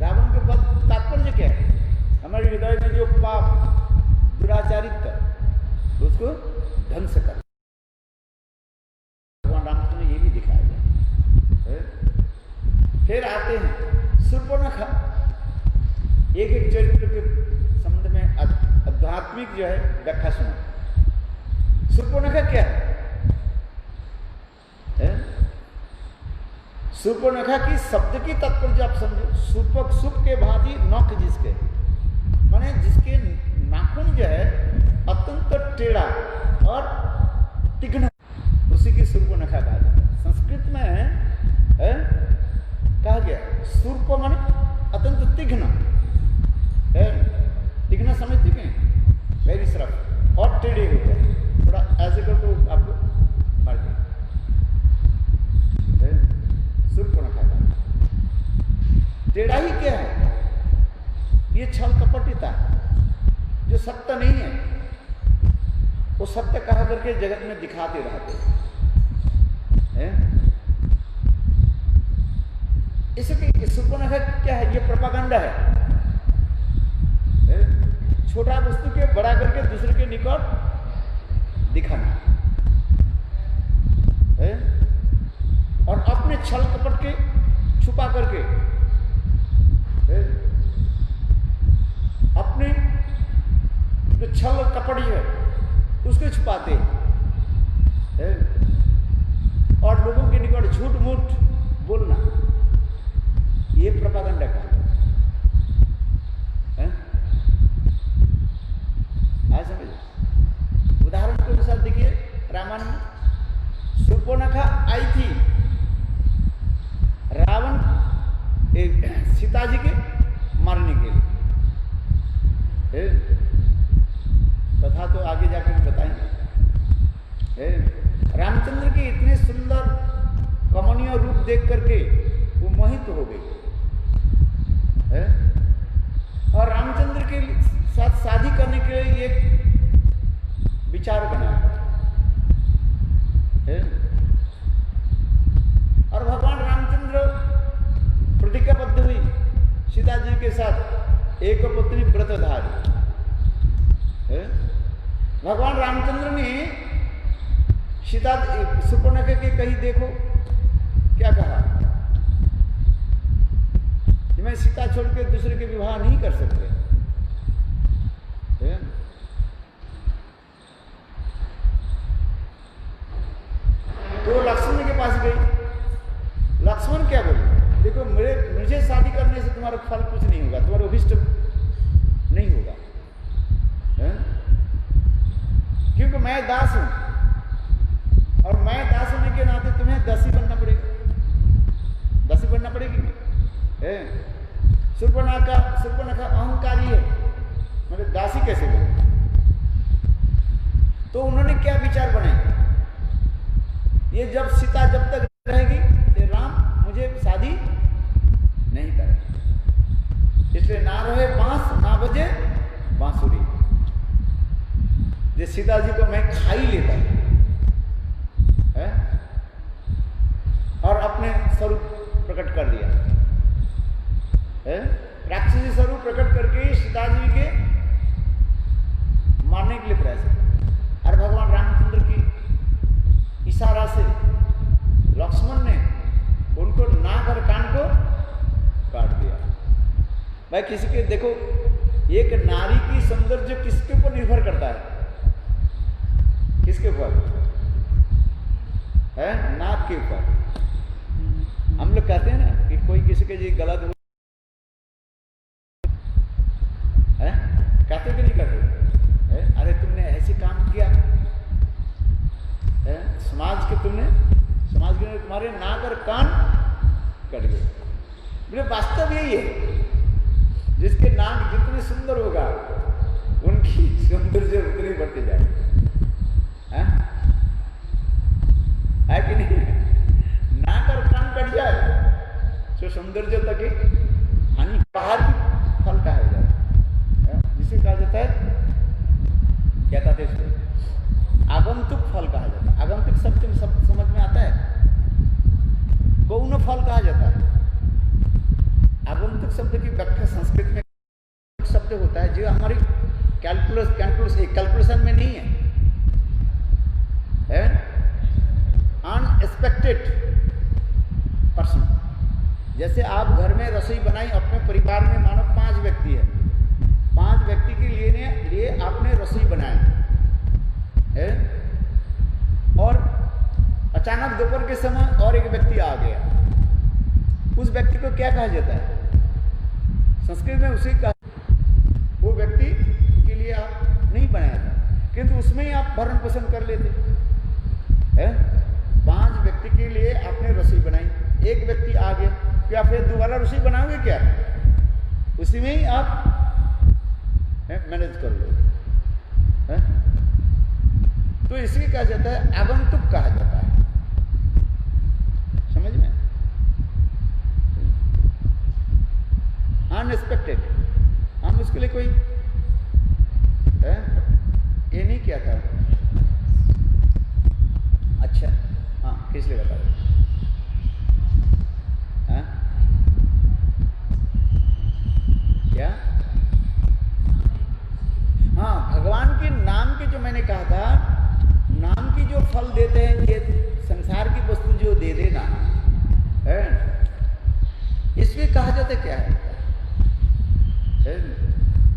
रावण के वध तात्पर्य क्या है? हमारे हृदय में जो पाप, दुराचारित्व, उसको ध्वंस कर। भगवान रामचंद्र ने ये भी दिखाया गया। फिर आते हैं शूर्पणखा। एक एक चरित्र के संबंध में आध्यात्मिक जो है व्याख्या सुना। शूर्पणखा क्या है? शूर्पणखा की शब्द की तात्पर्य आप समझो। शूर्पक, सुप के भांति नख जिसके, माने जिसके नाखून जो है अत्यंत टेढ़ा और तीक्ष्ण, उसी की शूर्पणखा कहा जाता है। संस्कृत में कहा गया शूर्प माने अत्यंत तीक्ष्ण। तीक्ष्ण समझते हैं? वेरी सरफ और टेढ़े होते हैं। थोड़ा ऐसे कर तो आपको पढ़ दें। शूर्पणखा का टेढ़ा ही क्या है? ये छल कपटिता, जो सत्य नहीं है वो सत्य कहा करके जगत में दिखाते रहते हैं। इसलिए शूर्पणखा क्या है? ये प्रोपागेंडा है। छोटा वस्तु के बड़ा करके दूसरे के निकट दिखाना है, और अपने छल कपट के छुपा करके अपने जो छल कपट है उसको छुपाते हैं, और लोगों के निकट झूठ मूठ बोलना, ये प्रोपागेंडा का है। समझ। उदाहरण के अनुसार देखिए, रामायण में शूर्पणखा आई थी रावण सीता जी के मारने के लिए। कथा तो आगे जाकर बताएंगे। है? रामचंद्र के इतने सुंदर कमनीय रूप देख करके वो मोहित हो गई है? और रामचंद्र के साथ शादी करने के लिए एक विचार बनाया है? और भगवान रामचंद्र प्रतिज्ञाबद्ध हुई सीता जी के साथ एक पुत्री व्रतधारी है? भगवान रामचंद्र ने सीता सुपर्णखा के कही देखो क्या कहा कि मैं सीता छोड़ के दूसरे के विवाह नहीं कर सकते है? तो लक्ष्मण के पास गई। लक्ष्मण क्या बोले, देखो मुझे शादी करने से तुम्हारा फल कुछ नहीं होगा, तुम्हारा अभिष्ट नहीं होगा है? क्योंकि मैं दास हूं और मैं दास होने के नाते तुम्हें दासी बनना पड़ेगा, दासी बनना पड़ेगी है? सुपर्णखा अहंकारी है, मतलब दासी कैसे बने? तो उन्होंने क्या विचार बनाए, ये जब सीता जब तक रहेगी तो राम मुझे शादी नहीं करे, इसलिए ना रहे बांस ना बजे बांसुरी, जे सीता जी को मैं खा ही लेता है? और अपने स्वरूप प्रकट कर दिया है? राक्षसी स्वरूप प्रकट करके सीता जी के मारने के लिए प्रयास किया। और भगवान रामचंद्र की इशारा से लक्ष्मण ने उनको नाक और कान को काट दिया। भाई किसी के देखो, एक नारी की सौंदर्य किसके ऊपर निर्भर करता है? किसके ऊपर है? नाक के ऊपर। हम लोग कहते हैं ना कि कोई किसी के जी गलत है, कहते कि नहीं कहते है? अरे तुमने ऐसे काम किया है, समाज के तुम्हारे नाक और कान कट गए। मेरे वास्तव यही है, जिसके नाक जितने सुंदर होगा उनकी सौंदर्य उतनी बढ़ती जाए, है कि नहीं? नाक और कान कट जाए तो सौंदर्य तक हानि, बाहर की फल कहा जाता है, जिसे कहा जाता है, क्या कहते हैं इसको? आगंतुक फल कहा जाता है। आगंतुक शब्द समझ में आता है? गौण फल कहा जाता है। आगंतुक शब्द की व्याख्या संस्कृत में शब्द होता है जो हमारी कैलकुलेशन में नहीं है? Unexpected person. जैसे आप घर में रसोई बनाई, अपने परिवार में मानो 5 व्यक्ति है, 5 व्यक्ति के लिए आपने रसोई बनाई है, और अचानक दोपहर के समय और एक व्यक्ति आ गया, उस व्यक्ति को क्या कहा जाता है? संस्कृत में उसे कहा, वो व्यक्ति के लिए आप नहीं बनाया था, किंतु उसमें ही आप भरण पोषण कर लेते हैं। 5 व्यक्ति के लिए आपने रसोई बनाई, एक व्यक्ति आ गया, क्या फिर दोबारा रसोई बनाओगे क्या? उसी में ही आप मैनेज कर लो है? तो इसलिए कहा जाता है, आगंतुक कहा जाता है। समझ में? अनएक्सपेक्टेड। हम उसके लिए कोई ये नहीं किया था। अच्छा, हाँ, किस लिए बता रहे? क्या? हाँ, भगवान के नाम के जो मैंने कहा था, नाम की जो फल देते हैं, ये संसार की वस्तु जो दे देना है, इसमें कहा जाता है क्या है?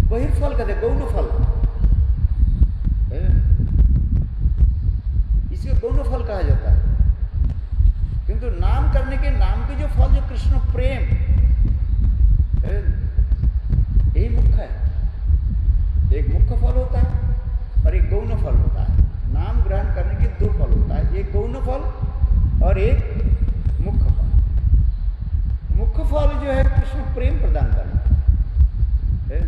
बहिर्फल कहते हैं, गौण फल। इसको गौण फल कहा जाता है। किंतु नाम करने के नाम के जो फल, जो कृष्ण प्रेम, यही मुख्य है। एक मुख्य फल होता है और एक गौण फल होता है। नाम ग्रहण करने के 2 फल होता है, एक गौण फल और एक मुख्य फल। मुख्य फल जो है कृष्ण प्रेम प्रदान करना है।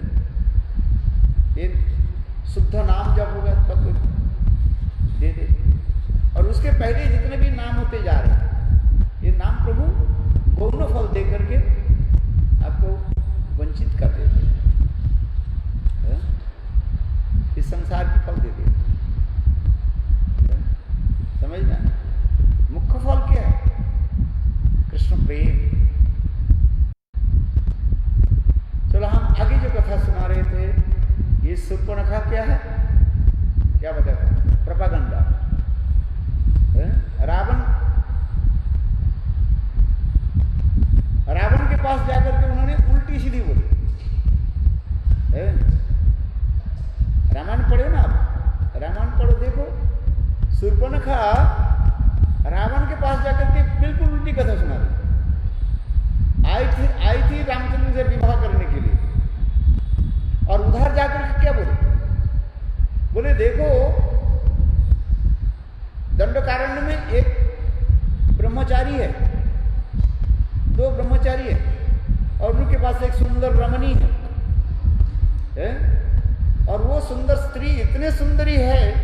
ये शुद्ध नाम जब होगा तब दे दे, संसार की फल दे देगा। समझना, मुख्य फल क्या है? कृष्ण प्रेम। चलो हम आगे जो कथा सुना रहे थे, ये शूर्पणखा क्या है, क्या बताया? प्रोपागंडा। रावण के पास जाकर के उन्होंने उल्टी सीधी बोली। रामायण पढ़ो ना आप, रामायण पढ़ो, देखो शूर्पणखा रावण के पास जाकर के बिल्कुल उल्टी कथा सुना रही। आई थी रामचंद्र से विवाह करने के लिए, और उधर जाकर के क्या बोले देखो दंडकारण्य में एक ब्रह्मचारी है, 2 ब्रह्मचारी है, और उनके पास एक सुंदर रमणी है, और वो सुंदर स्त्री इतने सुंदरी है,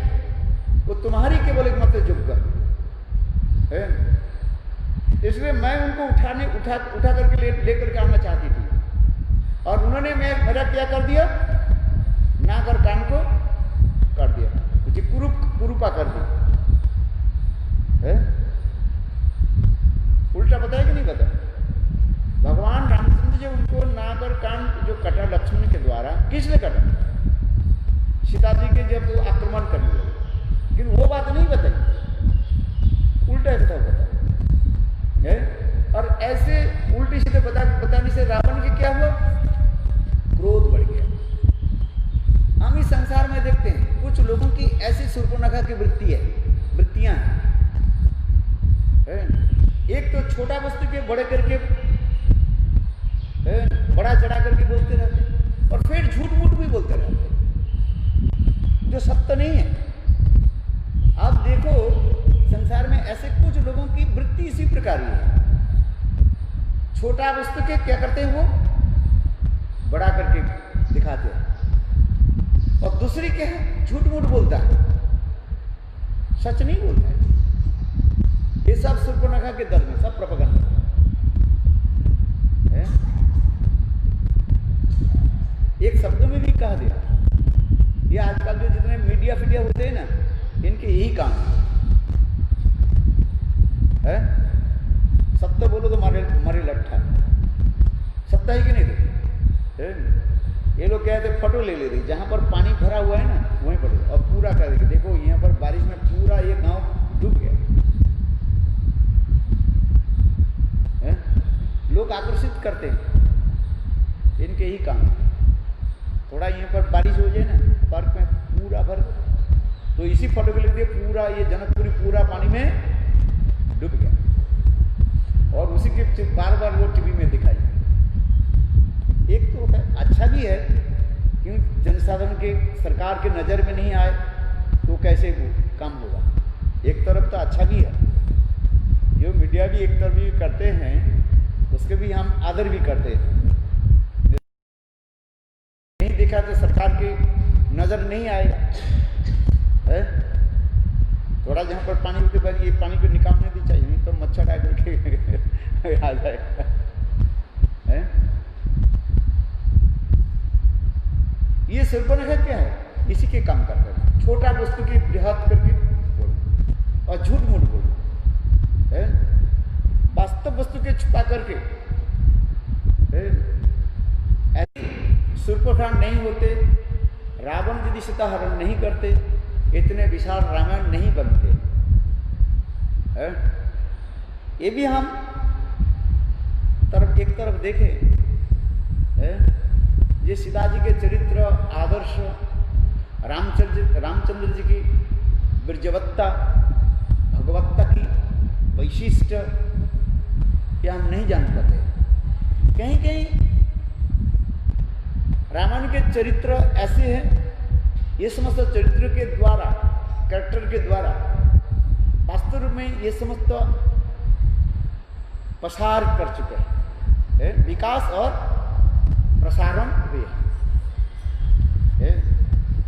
वो तुम्हारी केवल एक मत योग्य है। इसलिए मैं उनको उठा करके लेकर के आना चाहती थी, और उन्होंने मेरा क्या कर दिया, नाक और कान को कर दिया, मुझे कुरूपा कर दी। उल्टा बताया कि नहीं पता? भगवान रामचंद्र जी उनको नाक और कान जो कटा लक्ष्मण के द्वारा, किसने कटा? सीता जी के जब वो आक्रमण करने लगे, लेकिन वो बात नहीं बताई, उल्टा कथा बताया। और ऐसे उल्टी सीधे बताने से रावण के क्या हुआ? क्रोध बढ़ गया। हम इस संसार में देखते हैं कुछ लोगों की ऐसी शूर्पणखा की वृत्तियां हैं। एक तो छोटा वस्तु के बड़े करके बड़ा चढ़ा करके बोलते रहते, और फिर झूठ मूठ भी बोलते रहते, जो सत्य नहीं है। आप देखो संसार में ऐसे कुछ लोगों की वृत्ति इसी प्रकार ही है। छोटा वस्तु के क्या करते हैं, वो बड़ा करके दिखाते हैं, और दूसरी क्या है, झूठ मूठ बोलता है, सच नहीं बोलता है। ये सब शूर्पणखा के दल में, सब प्रोपेगेंडा है। एक शब्द में भी कहा दिया, ये आजकल जो जितने मीडिया होते हैं ना, इनके यही काम है। सत्य बोलो तो मारे लट्ठा, सत्य है कि नहीं? देखो ये लोग कहते हैं फोटो ले रही, जहां पर पानी भरा हुआ है ना वहीं पर, और पूरा कर देंगे। देखो यहाँ पर बारिश में पूरा ये गांव डूब गया। लोग आकर्षित करते हैं, इनके ही काम। थोड़ा यहाँ पर बारिश हो जाए ना पार्क में पूरा भर, तो इसी फोटो के लिए पूरा ये जनकपुरी पूरा पानी में डूब गया, और उसी के बार बार वो टीवी में दिखाई। एक तो है अच्छा भी है, क्योंकि जनसाधारण के सरकार के नज़र में नहीं आए तो कैसे वो काम होगा। एक तरफ तो अच्छा भी है, जो मीडिया भी एक तरफ भी करते हैं उसके भी हम आदर भी करते हैं। नहीं देखा तो सरकार की नज़र नहीं आएगा है? थोड़ा जहाँ पर पानी होते पर ये पानी को निकालने भी चाहिए, नहीं तो मच्छर आकर के आ जाएगा है? ये शूर्पणखा क्या है? इसी के काम करते हैं, छोटा वस्तु की बृहत करके बोलो और झूठ मूठ बोलो है, वास्तव वस्तु के छुपा करके। ऐसे शूर्पणखा नहीं होते, रावण यदि सीता हरण नहीं करते, इतने विशाल रामायण नहीं बनते है? ये भी हम एक तरफ देखें है? ये सीता जी के चरित्र, आदर्श, रामचंद्र जी की ब्रजवत्ता, भगवत्ता की वैशिष्ट, ये हम नहीं जान पाते। कहीं कहीं रामायण के चरित्र ऐसे हैं, ये समस्त चरित्र के द्वारा, कैरेक्टर के द्वारा वास्तव में ये समस्त प्रसार कर चुके हैं, विकास और प्रसारण हुए हैं।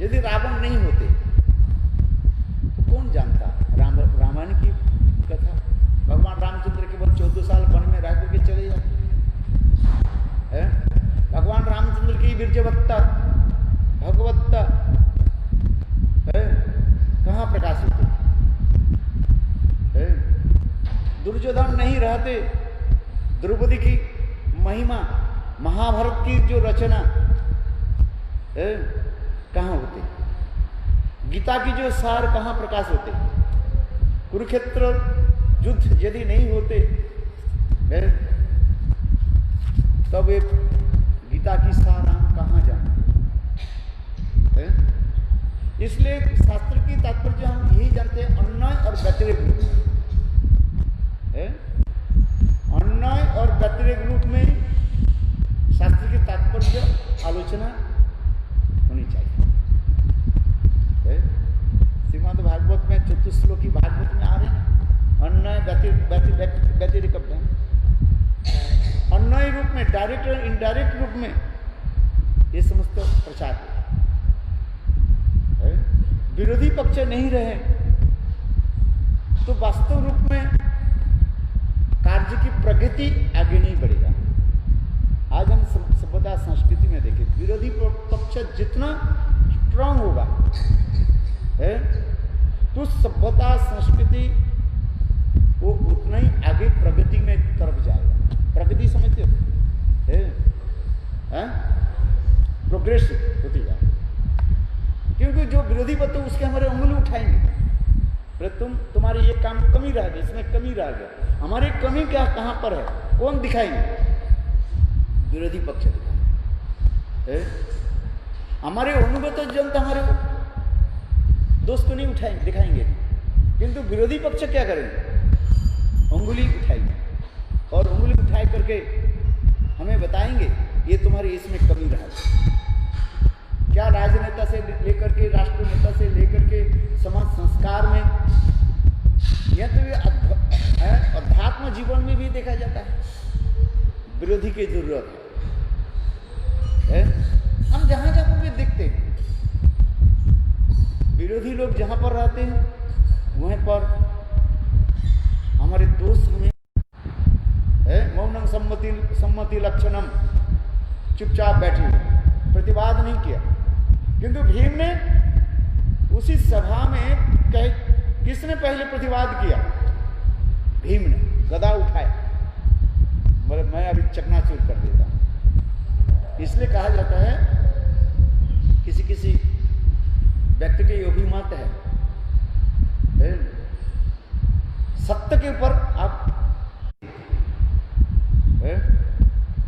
यदि रावण नहीं होते तो कौन जानता रामायण की कथा? भगवान रामचंद्र केवल 14 साल वन में रह करके चले जाते हैं। भगवान रामचंद्र की विरजवत्ता, भगवत्ता रहते द्रौपदी की महिमा, महाभारत की जो रचना कहाँ होते, गीता की जो सार कहाँ प्रकाश होते, कुरुक्षेत्र युद्ध यदि नहीं होते तब एक गीता की सार हम कहाँ जाए। इसलिए शास्त्र की तात्पर्य हम यही जानते हैं, अन्याय और व्यतिरेक रूप में, अन्याय और व्यतिरेक रूप में शास्त्र की तात्पर्य आलोचना होनी चाहिए। श्रीमद् भागवत में चतुश्लोकी भागवत में आ रहे हैं अन्याय व्यतिरेक, अन्याय रूप में, डायरेक्ट और इनडायरेक्ट रूप में ये समस्त प्रचार है। विरोधी पक्ष नहीं रहे तो वास्तव रूप में कार्य की प्रगति आगे नहीं बढ़ेगा। आज हम सभ्यता संस्कृति में देखें, विरोधी पक्ष जितना स्ट्रांग होगा तो सभ्यता संस्कृति वो उतना ही आगे प्रगति में तरफ जाएगा। प्रगति समझते हो, प्रोग्रेस होती जाए, क्योंकि जो विरोधी पक्ष उसके हमारे उंगली उठाएंगे, तुम्हारे ये काम कमी रह गई, इसमें कमी रह गया, हमारी कमी क्या कहाँ पर है, कौन दिखाएंगे? विरोधी पक्ष दिखाएंगे। हमारे अनुगत जनता हमारे दोस्त को नहीं उठाएंगे, दिखाएंगे, किंतु विरोधी पक्ष क्या करेंगे? उंगली उठाएंगे और उंगली उठाए करके हमें बताएंगे ये तुम्हारी इसमें कमी रहा है। क्या राजनेता से लेकर के, राष्ट्र नेता से लेकर के समाज संस्कार में, यह तो ये अध्यात्म जीवन में भी देखा जाता है, विरोधी की जरूरत है। हम जहां जहां भी देखते हैं विरोधी लोग जहां पर रहते हैं वहीं पर हमारे दोस्त हमें मौनम सम्मति लक्षणम, चुपचाप बैठे हुए, प्रतिवाद नहीं किया। किंतु भीम ने उसी सभा में किसने पहले प्रतिवाद किया? भीम ने गदा उठाया, बोले मैं अभी चकनाचूर कर देता हूं। इसलिए कहा जाता है किसी किसी व्यक्ति के योगी मत है, सत्य के ऊपर आप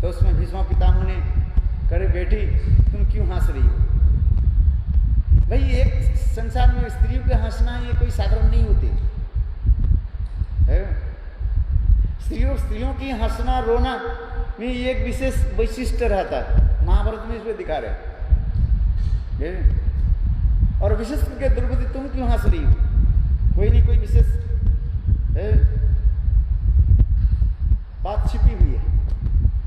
तो उसमें भीष्म पितामह ने करे बेटी तुम क्यों हंस रही हो? भाई एक संसार में स्त्रियों के हंसना ये कोई साधारण नहीं होती है। स्त्रियों की हंसना रोना में ये एक विशेष वैशिष्ट रहता है, महाभारत में इसमें दिखा रहे। और विशेष करके द्रौपदी तुम क्यों हंस रही हो? कोई नहीं, कोई विशेष बात छिपी हुई है।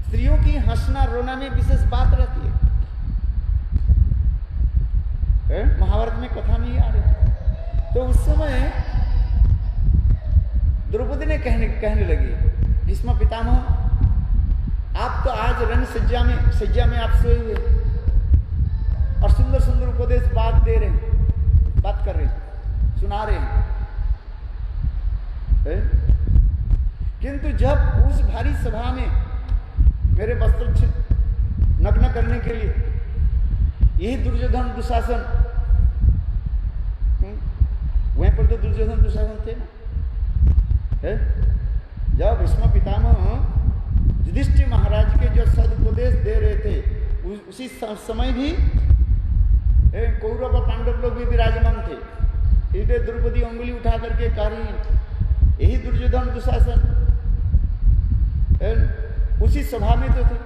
स्त्रियों की हंसना रोना में विशेष बात रहती है, महाभारत में कथा नहीं आ रही। तो उस समय द्रौपदी ने कहने लगी, भीष्म पितामह आप तो आज रण सज्जा में आप सोए हुए और सुंदर सुंदर उपदेश बात कर रहे हैं, सुना रहे हैं। किंतु जब उस भारी सभा में मेरे वस्त्र नग्न करने के लिए यही दुर्योधन दुशासन, वहीं पर तो दुर्योधन दुशासन थे ना, जब भीष्म पितामह युधिष्ठिर महाराज के जो सदुपदेश दे रहे थे उसी समय भी कौरव और पांडव लोग भी विराजमान थे। इसलिए द्रौपदी उंगली उठा करके कह रही है यही दुर्योधन दुशासन उसी सभा में तो थे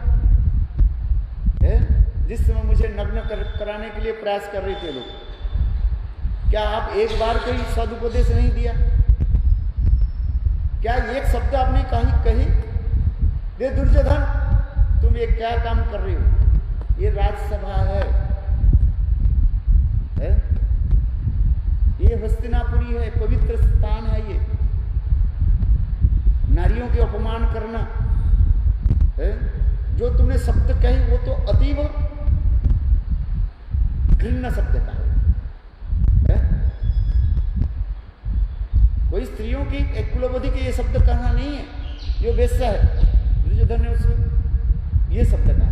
जिस समय मुझे नग्न कराने के लिए प्रयास कर रहे थे लोग। क्या आप एक बार कोई सदुपदेश नहीं दिया? क्या एक शब्द आपने कही दे दुर्योधन तुम ये क्या काम कर रहे हो? ये राजसभा है, ये हस्तिनापुरी है, पवित्र स्थान है। ये नारियों के अपमान करना जो तुमने शब्द कही वो तो अतीव घृण्य शब्द का है। कोई स्त्रियों की एक कुलवधि के ये शब्द कहना नहीं है। जो वेश्या है, दुर्योधन ने उसको ये शब्द कहा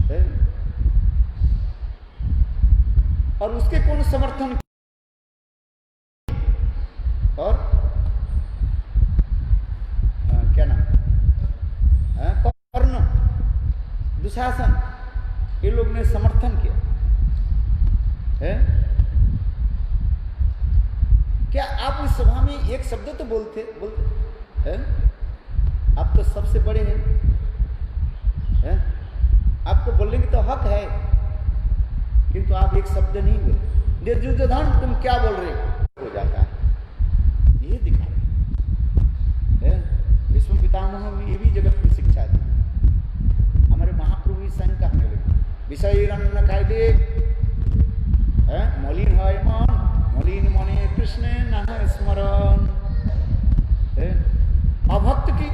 है? और उसके कौन समर्थन और क्या नाम कर्ण, दुशासन, ये लोग ने समर्थन किया है। क्या आप इस सभा में एक शब्द तो बोलते हैं? आप तो सबसे बड़े हैं, आपको बोलने की तो हक है, किंतु आप एक शब्द नहीं बोले। दुर्योधन तुम क्या बोल रहे हो जाता है, ये दिखा रहे हैं। विश्व पितामह भी ये भी जगत की शिक्षा दी। हमारे महाप्रभु भी संग कहने लगे, विषय रन्न खाए दे मलिन है मन, मलिन मने कृष्ण न स्मरण। अभक्त की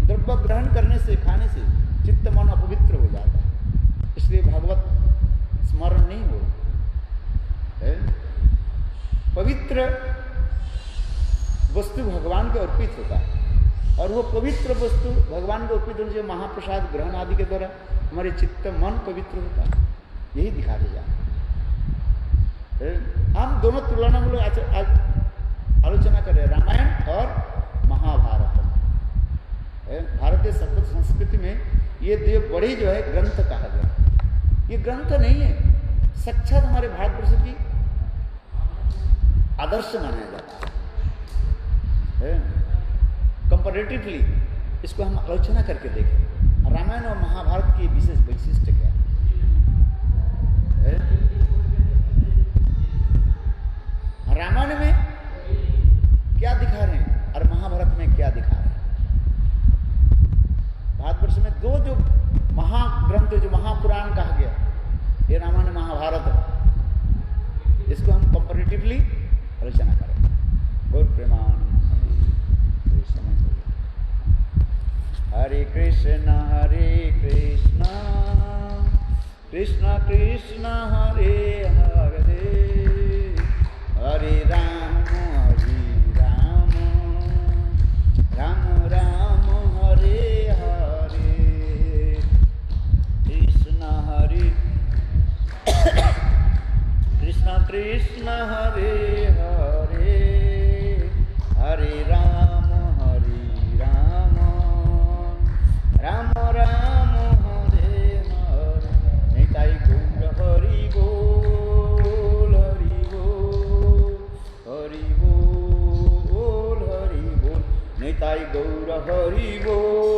द्रव्य ग्रहण करने से, खाने से चित्त मन अपवित्र हो जाता है, इसलिए भागवत स्मरण नहीं हो। पवित्र वस्तु भगवान को अर्पित होता है, और वो पवित्र वस्तु भगवान को अर्पित होने से महाप्रसाद ग्रहण आदि के द्वारा हमारे चित्त मन पवित्र होता है। यही दिखा दिया। हम दोनों तुलनामूलक आज आलोचना कर रहे हैं, रामायण और महाभारत। भारतीय सभ्य संस्कृति में ये दो बड़े जो है ग्रंथ कहा गया। ये ग्रंथ नहीं है, साक्षात हमारे भारतवर्ष की आदर्श माना जाता है। कंपैरेटिवली इसको हम आलोचना करके देखें, रामायण और महाभारत की विशेष वैशिष्ट क्या है। रामायण में क्या दिखा रहे हैं और महाभारत में क्या दिखा रहे हैं। भारतवर्ष में दो जो महाग्रंथ, जो महापुराण कहा गया, ये रामायण महाभारत, इसको हम कंपैरेटिवली आलोचना करें। और प्रेमानंद हरे कृष्ण कृष्ण कृष्ण हरे हरे, हरे राम राम राम हरे हरे, कृष्ण कृष्ण हरे हरे, हरे राम राम राम हरे हरे। निताई गौर हरि बोल, हरि बोल, हरि बोल, हरि बोल। निताई गौर हरि बोल।